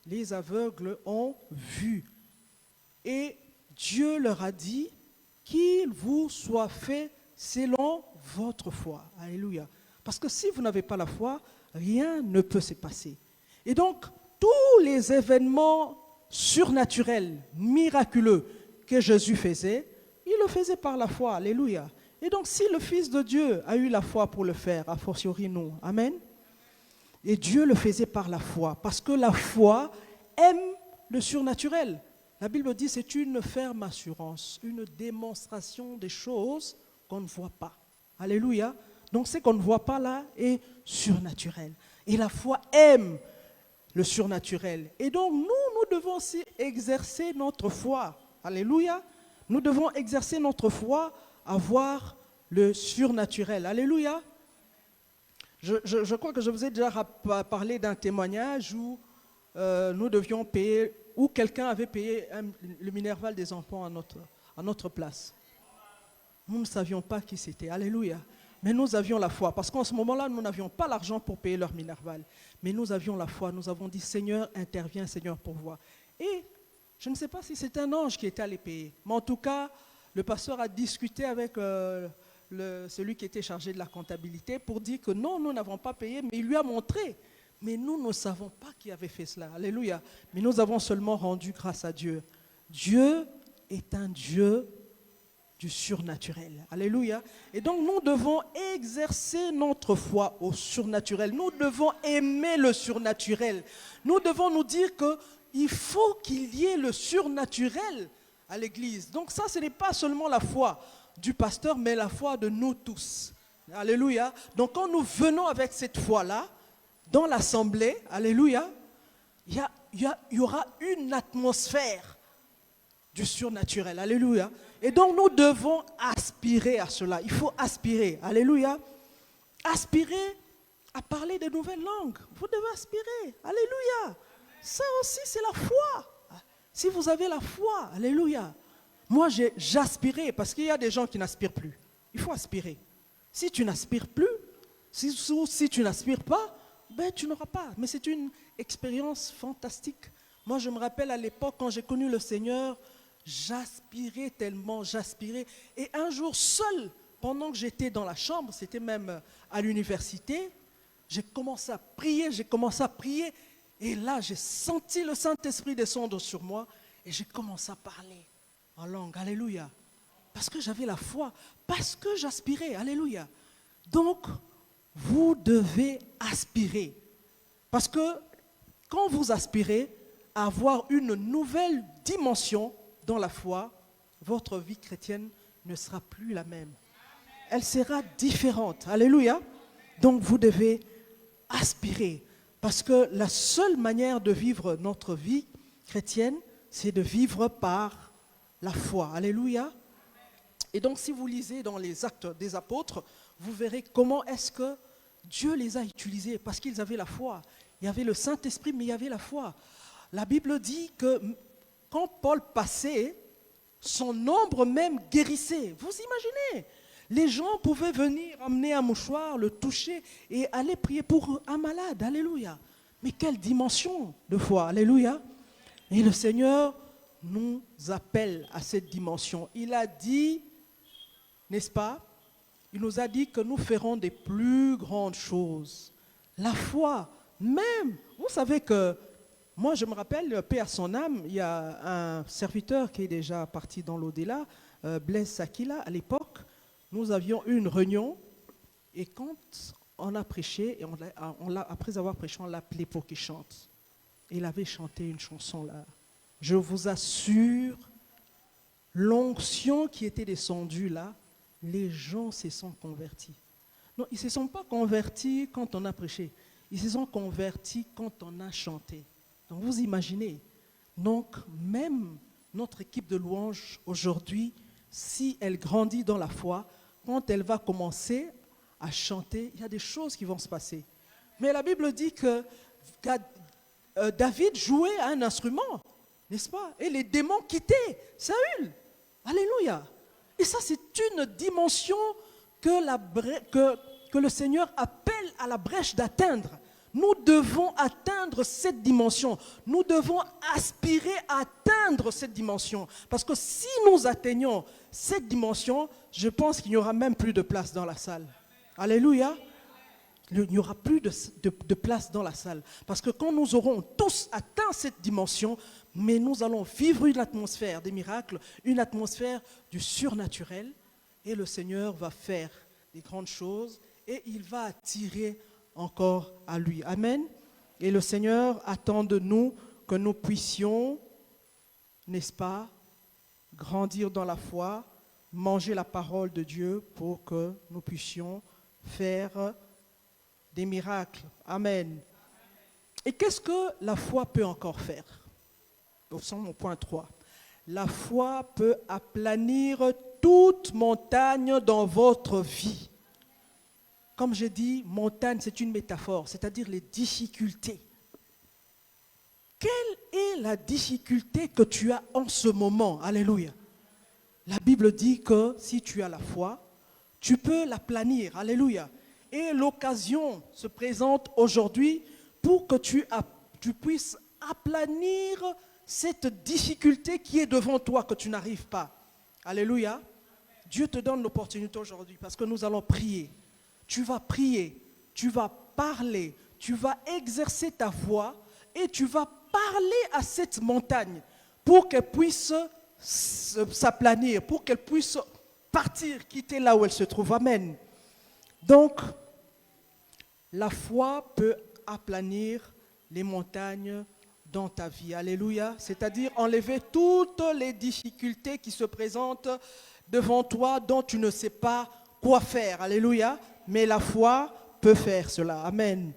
Les aveugles ont vu. Et Dieu leur a dit qu'il vous soit fait selon votre foi. Alléluia. Parce que si vous n'avez pas la foi, rien ne peut se passer. Et donc, tous les événements surnaturels, miraculeux que Jésus faisait, il le le faisait par la foi. Alléluia. Et donc, si le Fils de Dieu a eu la foi pour le faire, a fortiori nous. Amen. Et Dieu le faisait par la foi. Parce que la foi aime le surnaturel. La Bible dit c'est une ferme assurance, une démonstration des choses qu'on ne voit pas. Alléluia. Donc, ce qu'on ne voit pas là est surnaturel. Et la foi aime le surnaturel. Et donc, nous devons aussi exercer notre foi. Alléluia. Nous devons exercer notre foi à voir le surnaturel. Alléluia. Je crois que je vous ai déjà parlé d'un témoignage où nous devions payer, où quelqu'un avait payé le Minerval des enfants à notre place. Nous ne savions pas qui c'était. Alléluia. Mais nous avions la foi. Parce qu'en ce moment-là, nous n'avions pas l'argent pour payer leur Minerval. Mais nous avions la foi. Nous avons dit, Seigneur, interviens, Seigneur, pourvois. Et je ne sais pas si c'est un ange qui était allé payer. Mais en tout cas, le pasteur a discuté avec celui qui était chargé de la comptabilité pour dire que non, nous n'avons pas payé. Mais il lui a montré. Mais nous ne savons pas qui avait fait cela. Alléluia. Mais nous avons seulement rendu grâce à Dieu. Dieu est un Dieu du surnaturel. Alléluia. Et donc nous devons exercer notre foi au surnaturel. Nous devons aimer le surnaturel. Nous devons nous dire qu'il faut qu'il y ait le surnaturel à l'église. Donc ça, ce n'est pas seulement la foi du pasteur, mais la foi de nous tous. Alléluia. Donc quand nous venons avec cette foi-là, dans l'assemblée, alléluia, il y aura une atmosphère du surnaturel. Alléluia. Et donc nous devons aspirer à cela. Il faut aspirer. Alléluia. Aspirer à parler de nouvelles langues. Vous devez aspirer. Alléluia. Ça aussi, c'est la foi. Si vous avez la foi, alléluia. Moi, j'aspirais parce qu'il y a des gens qui n'aspirent plus. Il faut aspirer. Si tu n'aspires plus, si tu n'aspires pas, ben, tu n'auras pas. Mais c'est une expérience fantastique. Moi, je me rappelle à l'époque, quand j'ai connu le Seigneur, j'aspirais tellement, j'aspirais. Et un jour, seul, pendant que j'étais dans la chambre, c'était même à l'université, j'ai commencé à prier, Et là, j'ai senti le Saint-Esprit descendre sur moi et j'ai commencé à parler en langue. Alléluia. Parce que j'avais la foi, parce que j'aspirais. Alléluia. Donc, vous devez aspirer. Parce que quand vous aspirez à avoir une nouvelle dimension dans la foi, votre vie chrétienne ne sera plus la même. Elle sera différente. Alléluia. Donc, vous devez aspirer. Parce que la seule manière de vivre notre vie chrétienne, c'est de vivre par la foi. Alléluia. Et donc, si vous lisez dans les Actes des Apôtres, vous verrez comment est-ce que Dieu les a utilisés. Parce qu'ils avaient la foi. Il y avait le Saint-Esprit, mais il y avait la foi. La Bible dit que quand Paul passait, son ombre même guérissait. Vous imaginez ? Les gens pouvaient venir amener un mouchoir, le toucher et aller prier pour un malade. Alléluia. Mais quelle dimension de foi. Alléluia. Et le Seigneur nous appelle à cette dimension. Il a dit, n'est-ce pas? Il nous a dit que nous ferons des plus grandes choses. La foi, même, vous savez que, moi je me rappelle, paix à son âme, il y a un serviteur qui est déjà parti dans l'au-delà, Blaise Sakila, à l'époque. Nous avions eu une réunion et quand on a prêché, et après avoir prêché, on l'a appelé pour qu'il chante. Il avait chanté une chanson là. Je vous assure, l'onction qui était descendue là, les gens se sont convertis. Non, ils ne se sont pas convertis quand on a prêché. Ils se sont convertis quand on a chanté. Donc vous imaginez. Donc même notre équipe de louanges aujourd'hui, si elle grandit dans la foi, quand elle va commencer à chanter, il y a des choses qui vont se passer. Mais la Bible dit que David jouait un instrument, n'est-ce pas? Et les démons quittaient Saül. Alléluia. Et ça, c'est une dimension que le Seigneur appelle à la brèche d'atteindre. Nous devons atteindre cette dimension. Nous devons aspirer à atteindre cette dimension. Parce que si nous atteignons cette dimension, je pense qu'il n'y aura même plus de place dans la salle. Alléluia. Il n'y aura plus de place dans la salle. Parce que quand nous aurons tous atteint cette dimension, mais nous allons vivre une atmosphère des miracles, une atmosphère du surnaturel, et le Seigneur va faire des grandes choses et il va attirer encore à lui. Amen. Et le Seigneur attend de nous que nous puissions, n'est-ce pas, grandir dans la foi, manger la parole de Dieu pour que nous puissions faire des miracles. Amen. Et qu'est-ce que la foi peut encore faire? Au mon point 3. La foi peut aplanir toute montagne dans votre vie. Comme j'ai dit, montagne, c'est une métaphore, c'est-à-dire les difficultés. Quelle est la difficulté que tu as en ce moment? Alléluia. La Bible dit que si tu as la foi, tu peux l'aplanir. Alléluia. Et l'occasion se présente aujourd'hui pour que tu puisses aplanir cette difficulté qui est devant toi, que tu n'arrives pas. Alléluia. Dieu te donne l'opportunité aujourd'hui parce que nous allons prier. Tu vas prier, tu vas parler, tu vas exercer ta voix et tu vas parler à cette montagne pour qu'elle puisse s'aplanir, pour qu'elle puisse partir, quitter là où elle se trouve. Amen. Donc, la foi peut aplanir les montagnes dans ta vie. Alléluia. C'est-à-dire enlever toutes les difficultés qui se présentent devant toi dont tu ne sais pas quoi faire. Alléluia. Mais la foi peut faire cela. Amen.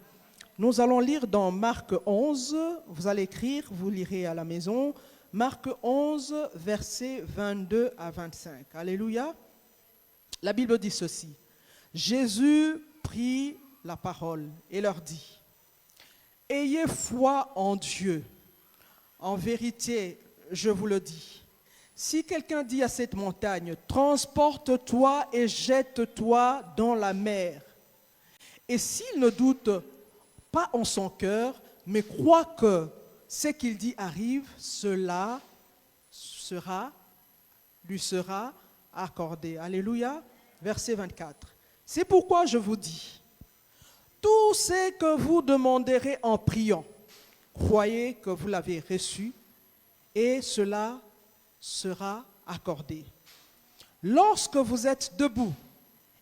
Nous allons lire dans Marc 11. Vous allez écrire, vous lirez à la maison. Marc 11, versets 22 à 25. Alléluia. La Bible dit ceci. Jésus prit la parole et leur dit: ayez foi en Dieu. En vérité, je vous le dis, si quelqu'un dit à cette montagne, transporte-toi et jette-toi dans la mer, et s'il ne doute pas en son cœur, mais croit que ce qu'il dit arrive, cela lui sera accordé. Alléluia. Verset 24. C'est pourquoi je vous dis, tout ce que vous demanderez en priant, croyez que vous l'avez reçu et cela sera accordé. Lorsque vous êtes debout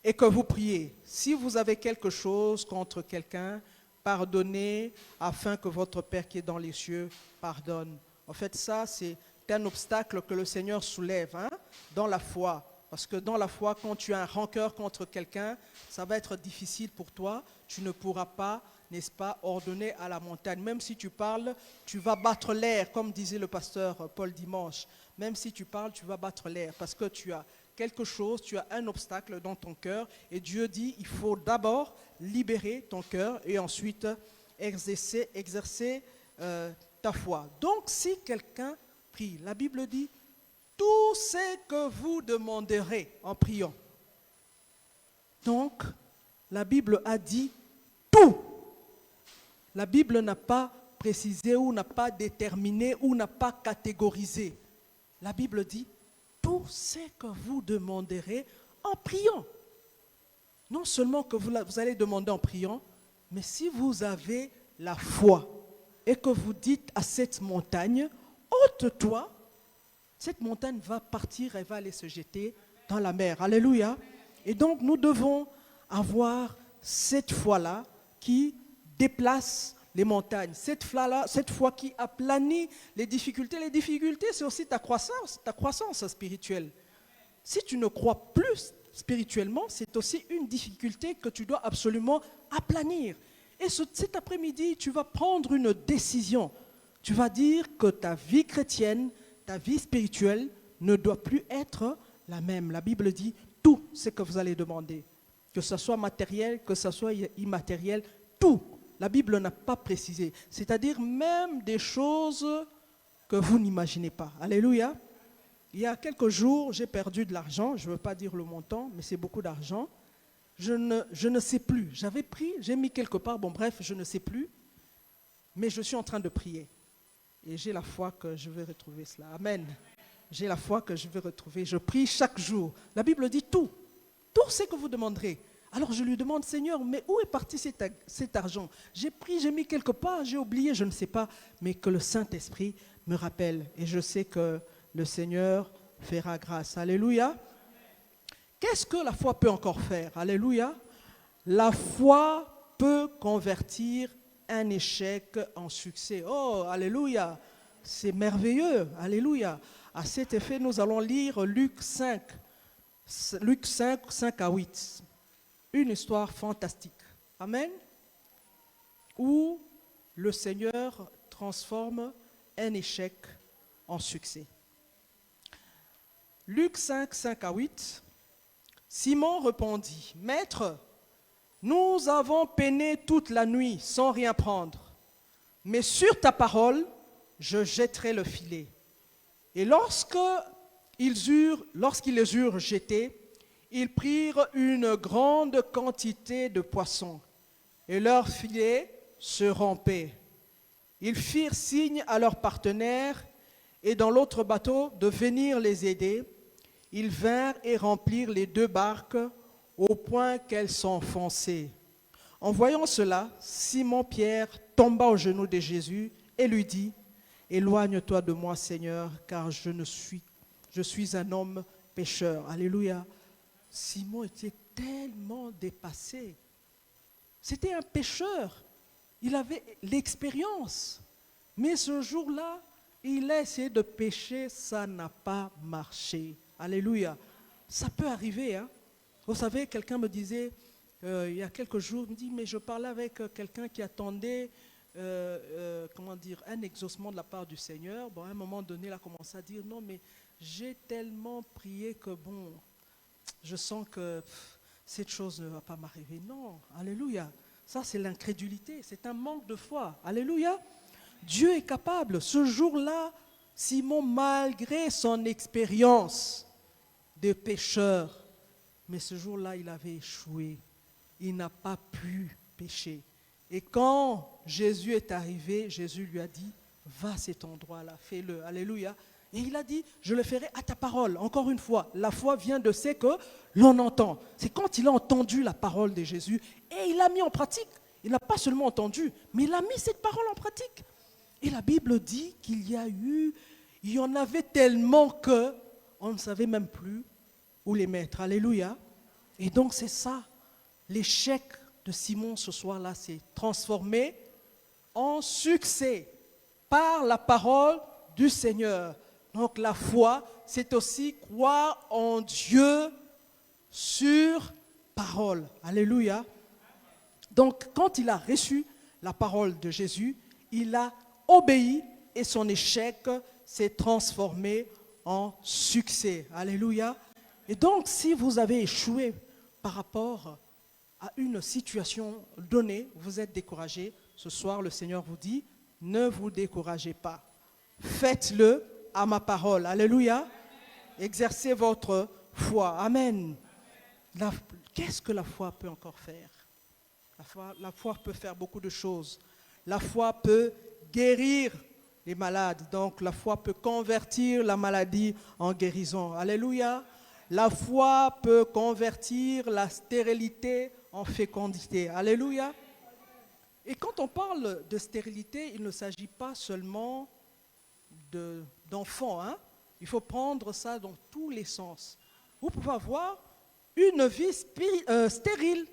et que vous priez, si vous avez quelque chose contre quelqu'un, pardonnez afin que votre Père qui est dans les cieux pardonne. En fait, ça, c'est un obstacle que le Seigneur soulève dans la foi. Parce que dans la foi, quand tu as un rancœur contre quelqu'un, ça va être difficile pour toi. Tu ne pourras pas, n'est-ce pas, ordonner à la montagne. Même si tu parles, tu vas battre l'air, comme disait le pasteur Paul Dimanche. Même si tu parles, tu vas battre l'air. Parce que tu as quelque chose, tu as un obstacle dans ton cœur. Et Dieu dit, il faut d'abord libérer ton cœur et ensuite exercer ta foi. Donc, si quelqu'un prie, la Bible dit, tout ce que vous demanderez en priant. Donc, la Bible a dit tout. La Bible n'a pas précisé ou n'a pas déterminé ou n'a pas catégorisé. La Bible dit tout ce que vous demanderez en priant. Non seulement que vous allez demander en priant, mais si vous avez la foi et que vous dites à cette montagne, ôte-toi, cette montagne va partir et va aller se jeter dans la mer. Alléluia. Et donc nous devons avoir cette foi-là qui déplace les montagnes. Cette foi qui aplanit les difficultés. Les difficultés, c'est aussi ta croissance spirituelle. Si tu ne crois plus spirituellement, c'est aussi une difficulté que tu dois absolument aplanir. Et cet après-midi, tu vas prendre une décision. Tu vas dire que ta vie chrétienne, ta vie spirituelle ne doit plus être la même. La Bible dit tout ce que vous allez demander, que ce soit matériel, que ce soit immatériel, tout. La Bible n'a pas précisé, c'est-à-dire même des choses que vous n'imaginez pas. Alléluia. Il y a quelques jours, j'ai perdu de l'argent, je ne veux pas dire le montant, mais c'est beaucoup d'argent. Je ne sais plus, j'ai mis quelque part, bon bref, je ne sais plus, mais je suis en train de prier. Et j'ai la foi que je vais retrouver cela. Amen. J'ai la foi que je vais retrouver. Je prie chaque jour. La Bible dit tout. Tout ce que vous demanderez. Alors je lui demande, Seigneur, mais où est parti cet argent? J'ai pris, j'ai mis quelque part, j'ai oublié, je ne sais pas. Mais que le Saint-Esprit me rappelle. Et je sais que le Seigneur fera grâce. Alléluia. Qu'est-ce que la foi peut encore faire? Alléluia. La foi peut convertir un échec en succès. Oh, alléluia. C'est merveilleux. Alléluia. À cet effet, nous allons lire Luc 5, 5 à 8. Une histoire fantastique. Amen. Où le Seigneur transforme un échec en succès. Luc 5, 5 à 8. Simon répondit, « Maître, nous avons peiné toute la nuit sans rien prendre, mais sur ta parole, je jetterai le filet. » Et lorsqu'ils les eurent jetés, ils prirent une grande quantité de poissons, et leur filet se rompait. Ils firent signe à leurs partenaires et dans l'autre bateau de venir les aider. Ils vinrent et remplirent les 2 barques au point qu'elles s'enfonçaient. En voyant cela, Simon-Pierre tomba aux genoux de Jésus et lui dit, « Éloigne-toi de moi, Seigneur, car je suis un homme pécheur. » Alléluia. Simon était tellement dépassé. C'était un pécheur. Il avait l'expérience. Mais ce jour-là, il a essayé de pécher, ça n'a pas marché. Alléluia. Ça peut arriver. Hein? Vous savez, quelqu'un me disait, il y a quelques jours, il me dit, mais je parlais avec quelqu'un qui attendait un exaucement de la part du Seigneur. Bon, à un moment donné, il a commencé à dire, non, mais j'ai tellement prié que bon, je sens que cette chose ne va pas m'arriver. Non, alléluia. Ça, c'est l'incrédulité, c'est un manque de foi. Alléluia. Dieu est capable. Ce jour-là, Simon, malgré son expérience de pécheur, mais ce jour-là, il avait échoué. Il n'a pas pu pécher. Et quand Jésus est arrivé, Jésus lui a dit, va à cet endroit-là, fais-le. Alléluia. Et il a dit, je le ferai à ta parole. Encore une fois, la foi vient de ce que l'on entend. C'est quand il a entendu la parole de Jésus et il l'a mis en pratique. Il n'a pas seulement entendu, mais il a mis cette parole en pratique. Et la Bible dit qu'il y en avait tellement qu'on ne savait même plus où les mettre. Alléluia. Et donc c'est ça, l'échec de Simon ce soir-là s'est transformé en succès par la parole du Seigneur. Donc la foi, c'est aussi croire en Dieu sur parole. Alléluia. Donc quand il a reçu la parole de Jésus, il a obéi et son échec s'est transformé en succès. Alléluia. Et donc si vous avez échoué par rapport à une situation donnée, vous êtes découragé, ce soir le Seigneur vous dit, ne vous découragez pas. Faites-le à ma parole. Alléluia. Exercez votre foi. Amen. Qu'est-ce que la foi peut encore faire? La foi peut faire beaucoup de choses. La foi peut guérir les malades. Donc la foi peut convertir la maladie en guérison. Alléluia. La foi peut convertir la stérilité en fécondité. Alléluia. Et quand on parle de stérilité, il ne s'agit pas seulement d'enfants. Hein? Il faut prendre ça dans tous les sens. Vous pouvez avoir une vie stérile.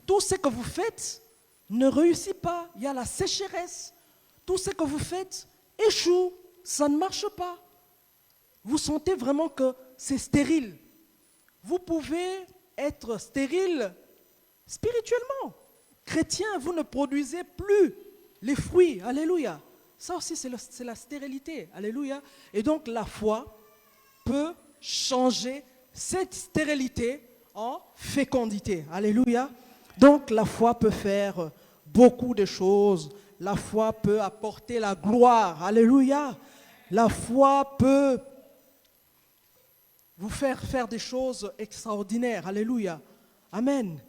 Tout ce que vous faites ne réussit pas. Il y a la sécheresse. Tout ce que vous faites échoue. Ça ne marche pas. Vous sentez vraiment que c'est stérile. Vous pouvez être stérile spirituellement. Chrétien, vous ne produisez plus les fruits. Alléluia. Ça aussi, c'est la stérilité. Alléluia. Et donc, la foi peut changer cette stérilité en fécondité. Alléluia. Donc, la foi peut faire beaucoup de choses. La foi peut apporter la gloire. Alléluia. La foi peut vous faire des choses extraordinaires. Alléluia. Amen.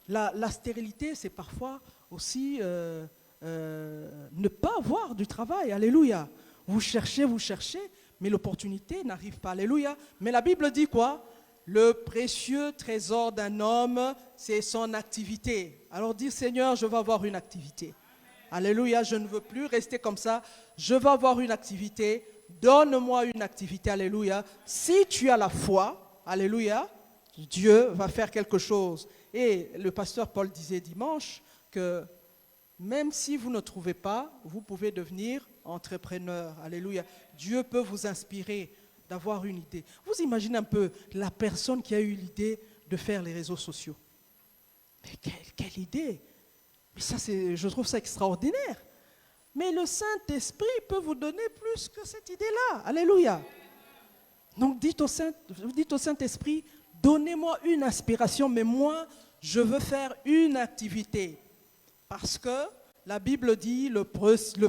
La stérilité, c'est parfois aussi ne pas avoir du travail. Alléluia. Vous cherchez, mais l'opportunité n'arrive pas. Alléluia. Mais la Bible dit quoi? Le précieux trésor d'un homme, c'est son activité. Alors dis, Seigneur, je veux avoir une activité. Alléluia, je ne veux plus rester comme ça. Je veux avoir une activité. Donne-moi une activité. Alléluia. Si tu as la foi, alléluia, Dieu va faire quelque chose. Et le pasteur Paul disait dimanche que même si vous ne trouvez pas, vous pouvez devenir entrepreneur. Alléluia. Dieu peut vous inspirer d'avoir une idée. Vous imaginez un peu la personne qui a eu l'idée de faire les réseaux sociaux. Mais quelle idée! Mais ça, je trouve ça extraordinaire. Mais le Saint-Esprit peut vous donner plus que cette idée-là. Alléluia. Donc dites au Saint-Esprit, donnez-moi une inspiration, mais moi, je veux faire une activité. Parce que la Bible dit, le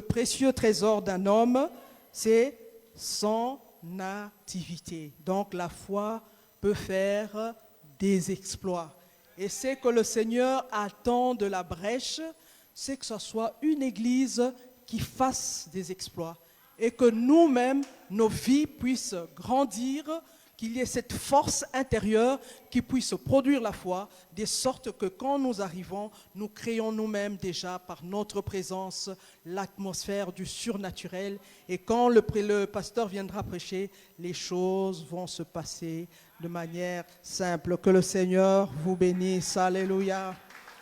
précieux trésor d'un homme, c'est son activité. Donc la foi peut faire des exploits. Et c'est que le Seigneur attend de la brèche, c'est que ce soit une église qui fasse des exploits. Et que nous-mêmes, nos vies puissent grandir, qu'il y ait cette force intérieure qui puisse produire la foi, de sorte que quand nous arrivons, nous créons nous-mêmes déjà par notre présence l'atmosphère du surnaturel. Et quand le pasteur viendra prêcher, les choses vont se passer de manière simple. Que le Seigneur vous bénisse. Alléluia.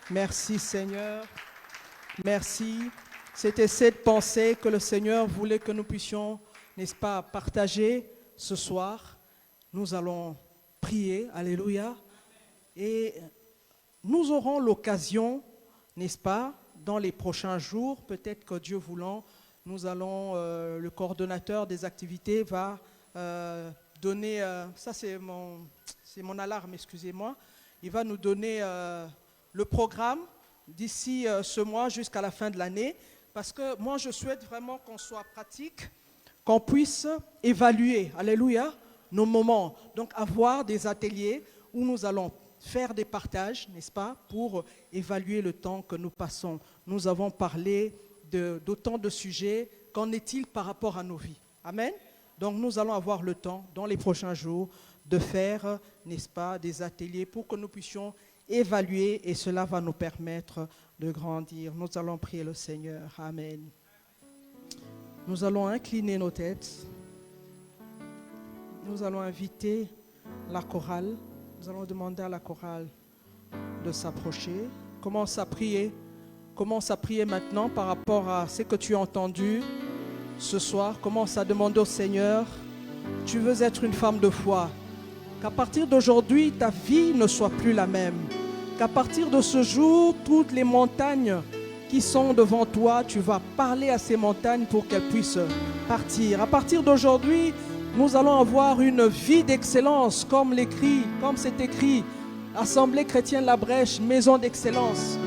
Merci Seigneur. Merci. C'était cette pensée que le Seigneur voulait que nous puissions, n'est-ce pas, partager ce soir. Nous allons prier, alléluia, et nous aurons l'occasion, n'est-ce pas, dans les prochains jours, peut-être que Dieu voulant, nous allons, le coordonnateur des activités va donner, ça c'est mon alarme, excusez-moi, il va nous donner le programme d'ici ce mois jusqu'à la fin de l'année, parce que moi je souhaite vraiment qu'on soit pratique, qu'on puisse évaluer, alléluia, nos moments. Donc avoir des ateliers où nous allons faire des partages, n'est-ce pas, pour évaluer le temps que nous passons. Nous avons parlé d'autant de sujets, qu'en est-il par rapport à nos vies? Amen. Donc nous allons avoir le temps, dans les prochains jours, de faire, n'est-ce pas, des ateliers pour que nous puissions évaluer et cela va nous permettre de grandir. Nous allons prier le Seigneur. Amen. Nous allons incliner nos têtes. Nous allons inviter la chorale. Nous allons demander à la chorale de s'approcher. Commence à prier. Commence à prier maintenant par rapport à ce que tu as entendu ce soir. Commence à demander au Seigneur. Tu veux être une femme de foi. Qu'à partir d'aujourd'hui, ta vie ne soit plus la même. Qu'à partir de ce jour, toutes les montagnes qui sont devant toi, tu vas parler à ces montagnes pour qu'elles puissent partir. À partir d'aujourd'hui, nous allons avoir une vie d'excellence, comme c'est écrit, Assemblée chrétienne La Brèche, maison d'excellence.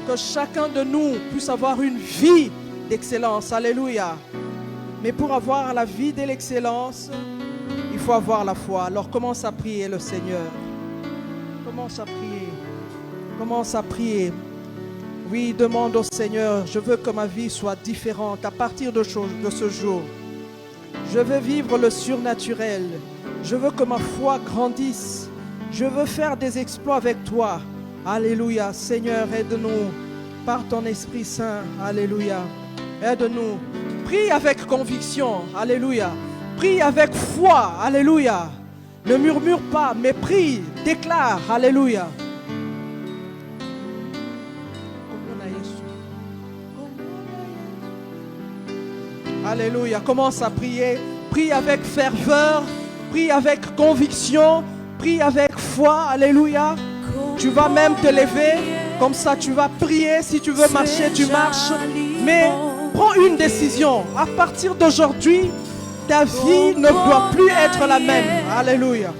Que chacun de nous puisse avoir une vie d'excellence. Alléluia. Mais pour avoir la vie de l'excellence, il faut avoir la foi. Alors commence à prier le Seigneur. Commence à prier. Commence à prier. Oui, demande au Seigneur, je veux que ma vie soit différente à partir de ce jour. Je veux vivre le surnaturel. Je veux que ma foi grandisse. Je veux faire des exploits avec toi. Alléluia. Seigneur, aide-nous par ton Esprit Saint. Alléluia. Aide-nous. Prie avec conviction. Alléluia. Prie avec foi. Alléluia. Ne murmure pas, mais prie. Déclare. Alléluia. Alléluia. Commence à prier. Prie avec ferveur. Prie avec conviction. Prie avec foi. Alléluia. Tu vas même te lever. Comme ça, tu vas prier. Si tu veux marcher, tu marches. Mais prends une décision. À partir d'aujourd'hui, ta vie ne doit plus être la même. Alléluia.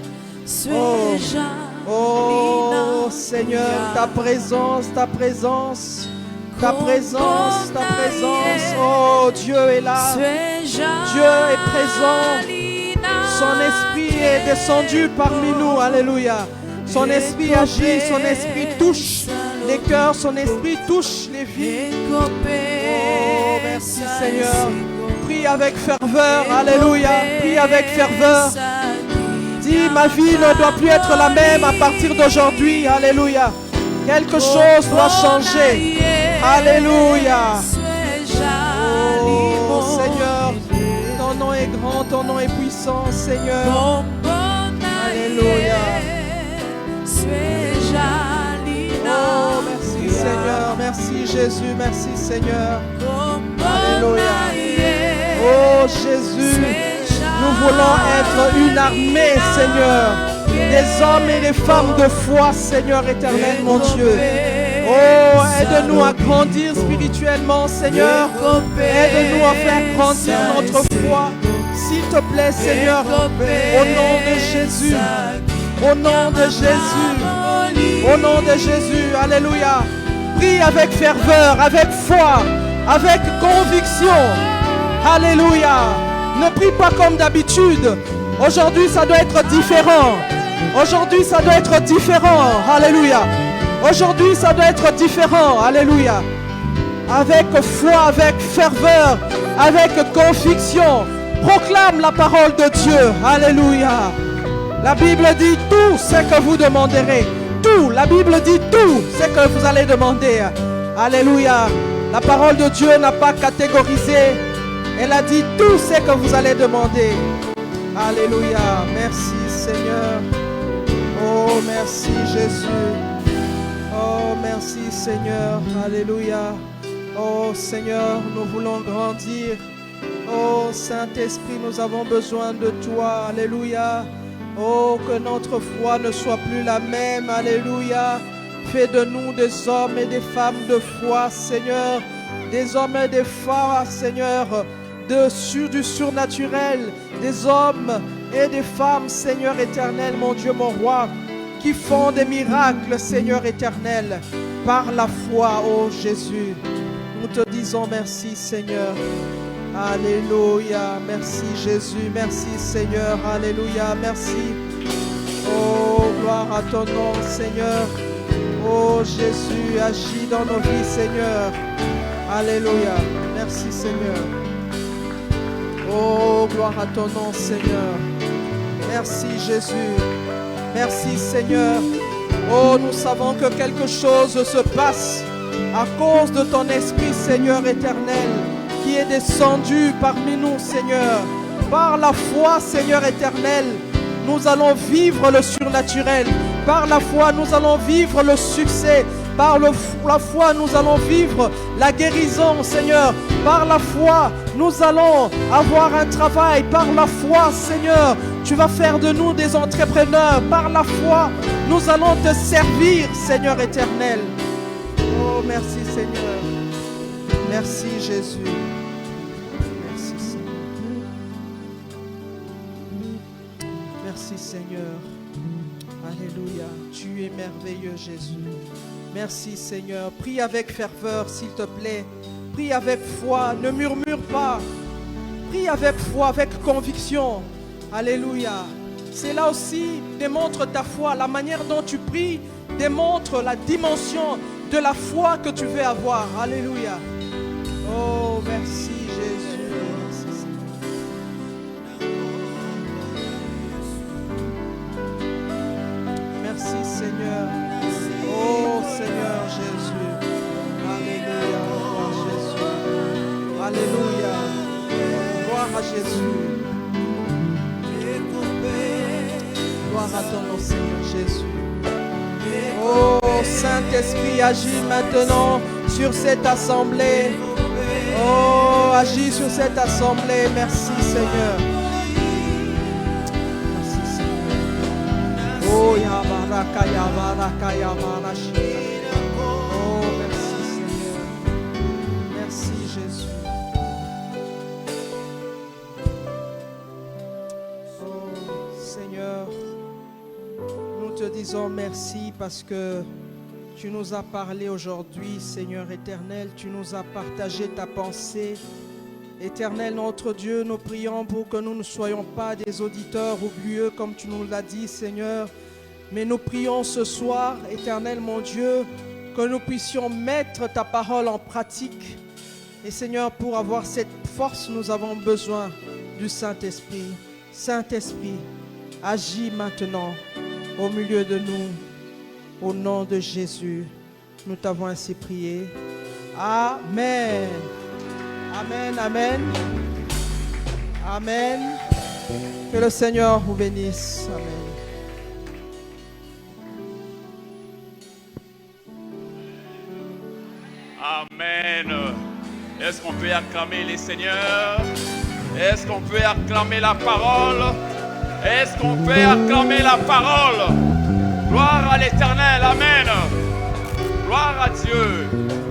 Oh Seigneur, ta présence, ta présence. Ta présence, ta présence, oh Dieu est là, Dieu est présent, son esprit est descendu parmi nous, alléluia, son esprit agit, son esprit touche les cœurs, son esprit touche les vies, oh merci Seigneur, prie avec ferveur, alléluia, prie avec ferveur, dis ma vie ne doit plus être la même à partir d'aujourd'hui, alléluia, quelque chose doit changer. Alléluia. ton nom est puissant, Seigneur. Alléluia. Oh, merci Seigneur, merci Jésus, merci Seigneur. Alléluia. Oh Jésus, nous voulons être une armée, Seigneur. Des hommes et des femmes de foi, Seigneur éternel, mon Dieu. Oh, aide-nous à grandir spirituellement, Seigneur. Aide-nous à faire grandir notre foi. S'il te plaît, Seigneur, au nom de Jésus. Au nom de Jésus. Au nom de Jésus. Alléluia. Prie avec ferveur, avec foi, avec conviction. Alléluia. Ne prie pas comme d'habitude. Aujourd'hui, ça doit être différent. Aujourd'hui, ça doit être différent. Alléluia. Aujourd'hui, ça doit être différent. Alléluia. Avec foi, avec ferveur, avec conviction. Proclame la parole de Dieu. Alléluia. La Bible dit tout ce que vous demanderez. Tout. La Bible dit tout ce que vous allez demander. Alléluia. La parole de Dieu n'a pas catégorisé. Elle a dit tout ce que vous allez demander. Alléluia. Merci Seigneur. Oh, merci Jésus. Oh, merci Seigneur. Alléluia. Oh Seigneur, nous voulons grandir. Oh Saint-Esprit, nous avons besoin de toi. Alléluia. Oh, que notre foi ne soit plus la même. Alléluia. Fais de nous des hommes et des femmes de foi, Seigneur. Des hommes et des femmes, Seigneur, du surnaturel. Des hommes et des femmes, Seigneur éternel, mon Dieu, mon roi, qui font des miracles, Seigneur éternel, par la foi, ô Jésus. Nous te disons merci, Seigneur. Alléluia. Merci, Jésus. Merci, Seigneur. Alléluia. Merci. Oh, gloire à ton nom, Seigneur. Oh, Jésus, agis dans nos vies, Seigneur. Alléluia. Merci, Seigneur. Oh, gloire à ton nom, Seigneur. Merci, Jésus. Merci, Seigneur. Oh, nous savons que quelque chose se passe à cause de ton Esprit, Seigneur éternel, qui est descendu parmi nous, Seigneur. Par la foi, Seigneur éternel, nous allons vivre le surnaturel. Par la foi, nous allons vivre le succès. Par la foi, nous allons vivre la guérison, Seigneur. Par la foi, nous allons avoir un travail. Par la foi, Seigneur, tu vas faire de nous des entrepreneurs. Par la foi, nous allons te servir, Seigneur éternel. Oh, merci, Seigneur. Merci, Jésus. Merci, Seigneur. Merci, Seigneur. Alléluia. Tu es merveilleux, Jésus. Merci, Seigneur. Prie avec ferveur, s'il te plaît. Prie avec foi. Ne murmure pas. Prie avec foi, avec conviction. Alléluia. C'est là aussi, démontre ta foi. La manière dont tu pries démontre la dimension de la foi que tu veux avoir. Alléluia. Oh, merci Jésus. Merci, Seigneur. Merci, Seigneur. Oh, Seigneur Jésus. Alléluia. Gloire à Jésus. Alléluia. Gloire à Jésus. Gloire à ton nom, Seigneur Jésus. Oh, Saint-Esprit, agis maintenant sur cette assemblée. Oh, agis sur cette assemblée. Merci, Seigneur. Merci, Seigneur. Oh, Yabaraka, Yabaraka, Yabarashi. Oh, merci, Seigneur. Merci, Jésus. Oh, Seigneur, nous te disons merci parce que tu nous as parlé aujourd'hui, Seigneur éternel. Tu nous as partagé ta pensée. Éternel, notre Dieu, nous prions pour que nous ne soyons pas des auditeurs oublieux comme tu nous l'as dit, Seigneur. Mais nous prions ce soir, éternel, mon Dieu, que nous puissions mettre ta parole en pratique. Et Seigneur, pour avoir cette force, nous avons besoin du Saint-Esprit. Saint-Esprit, agis maintenant au milieu de nous. Au nom de Jésus, nous t'avons ainsi prié. Amen. Amen, amen. Amen. Que le Seigneur vous bénisse. Amen. Amen. Est-ce qu'on peut acclamer les seigneurs? Est-ce qu'on peut acclamer la parole? Est-ce qu'on peut acclamer la parole? Gloire à l'Éternel. Amen. Gloire à Dieu.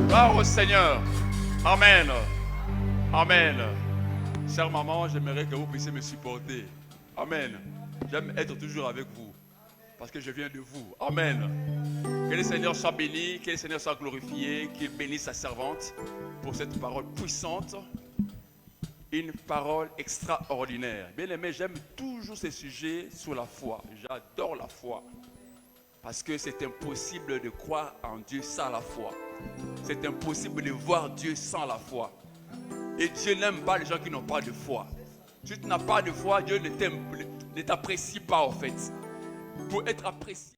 Gloire au Seigneur. Amen. Amen. Chère maman, j'aimerais que vous puissiez me supporter. Amen. J'aime être toujours avec vous. Parce que je viens de vous. Amen. Que le Seigneur soit béni, que le Seigneur soit glorifié, qu'il bénisse sa servante pour cette parole puissante. Une parole extraordinaire. Bien aimé, j'aime toujours ces sujets sur la foi. J'adore la foi. Parce que c'est impossible de croire en Dieu sans la foi. C'est impossible de voir Dieu sans la foi. Et Dieu n'aime pas les gens qui n'ont pas de foi. Si tu n'as pas de foi, Dieu ne t'apprécie pas en fait. Pour être apprécié.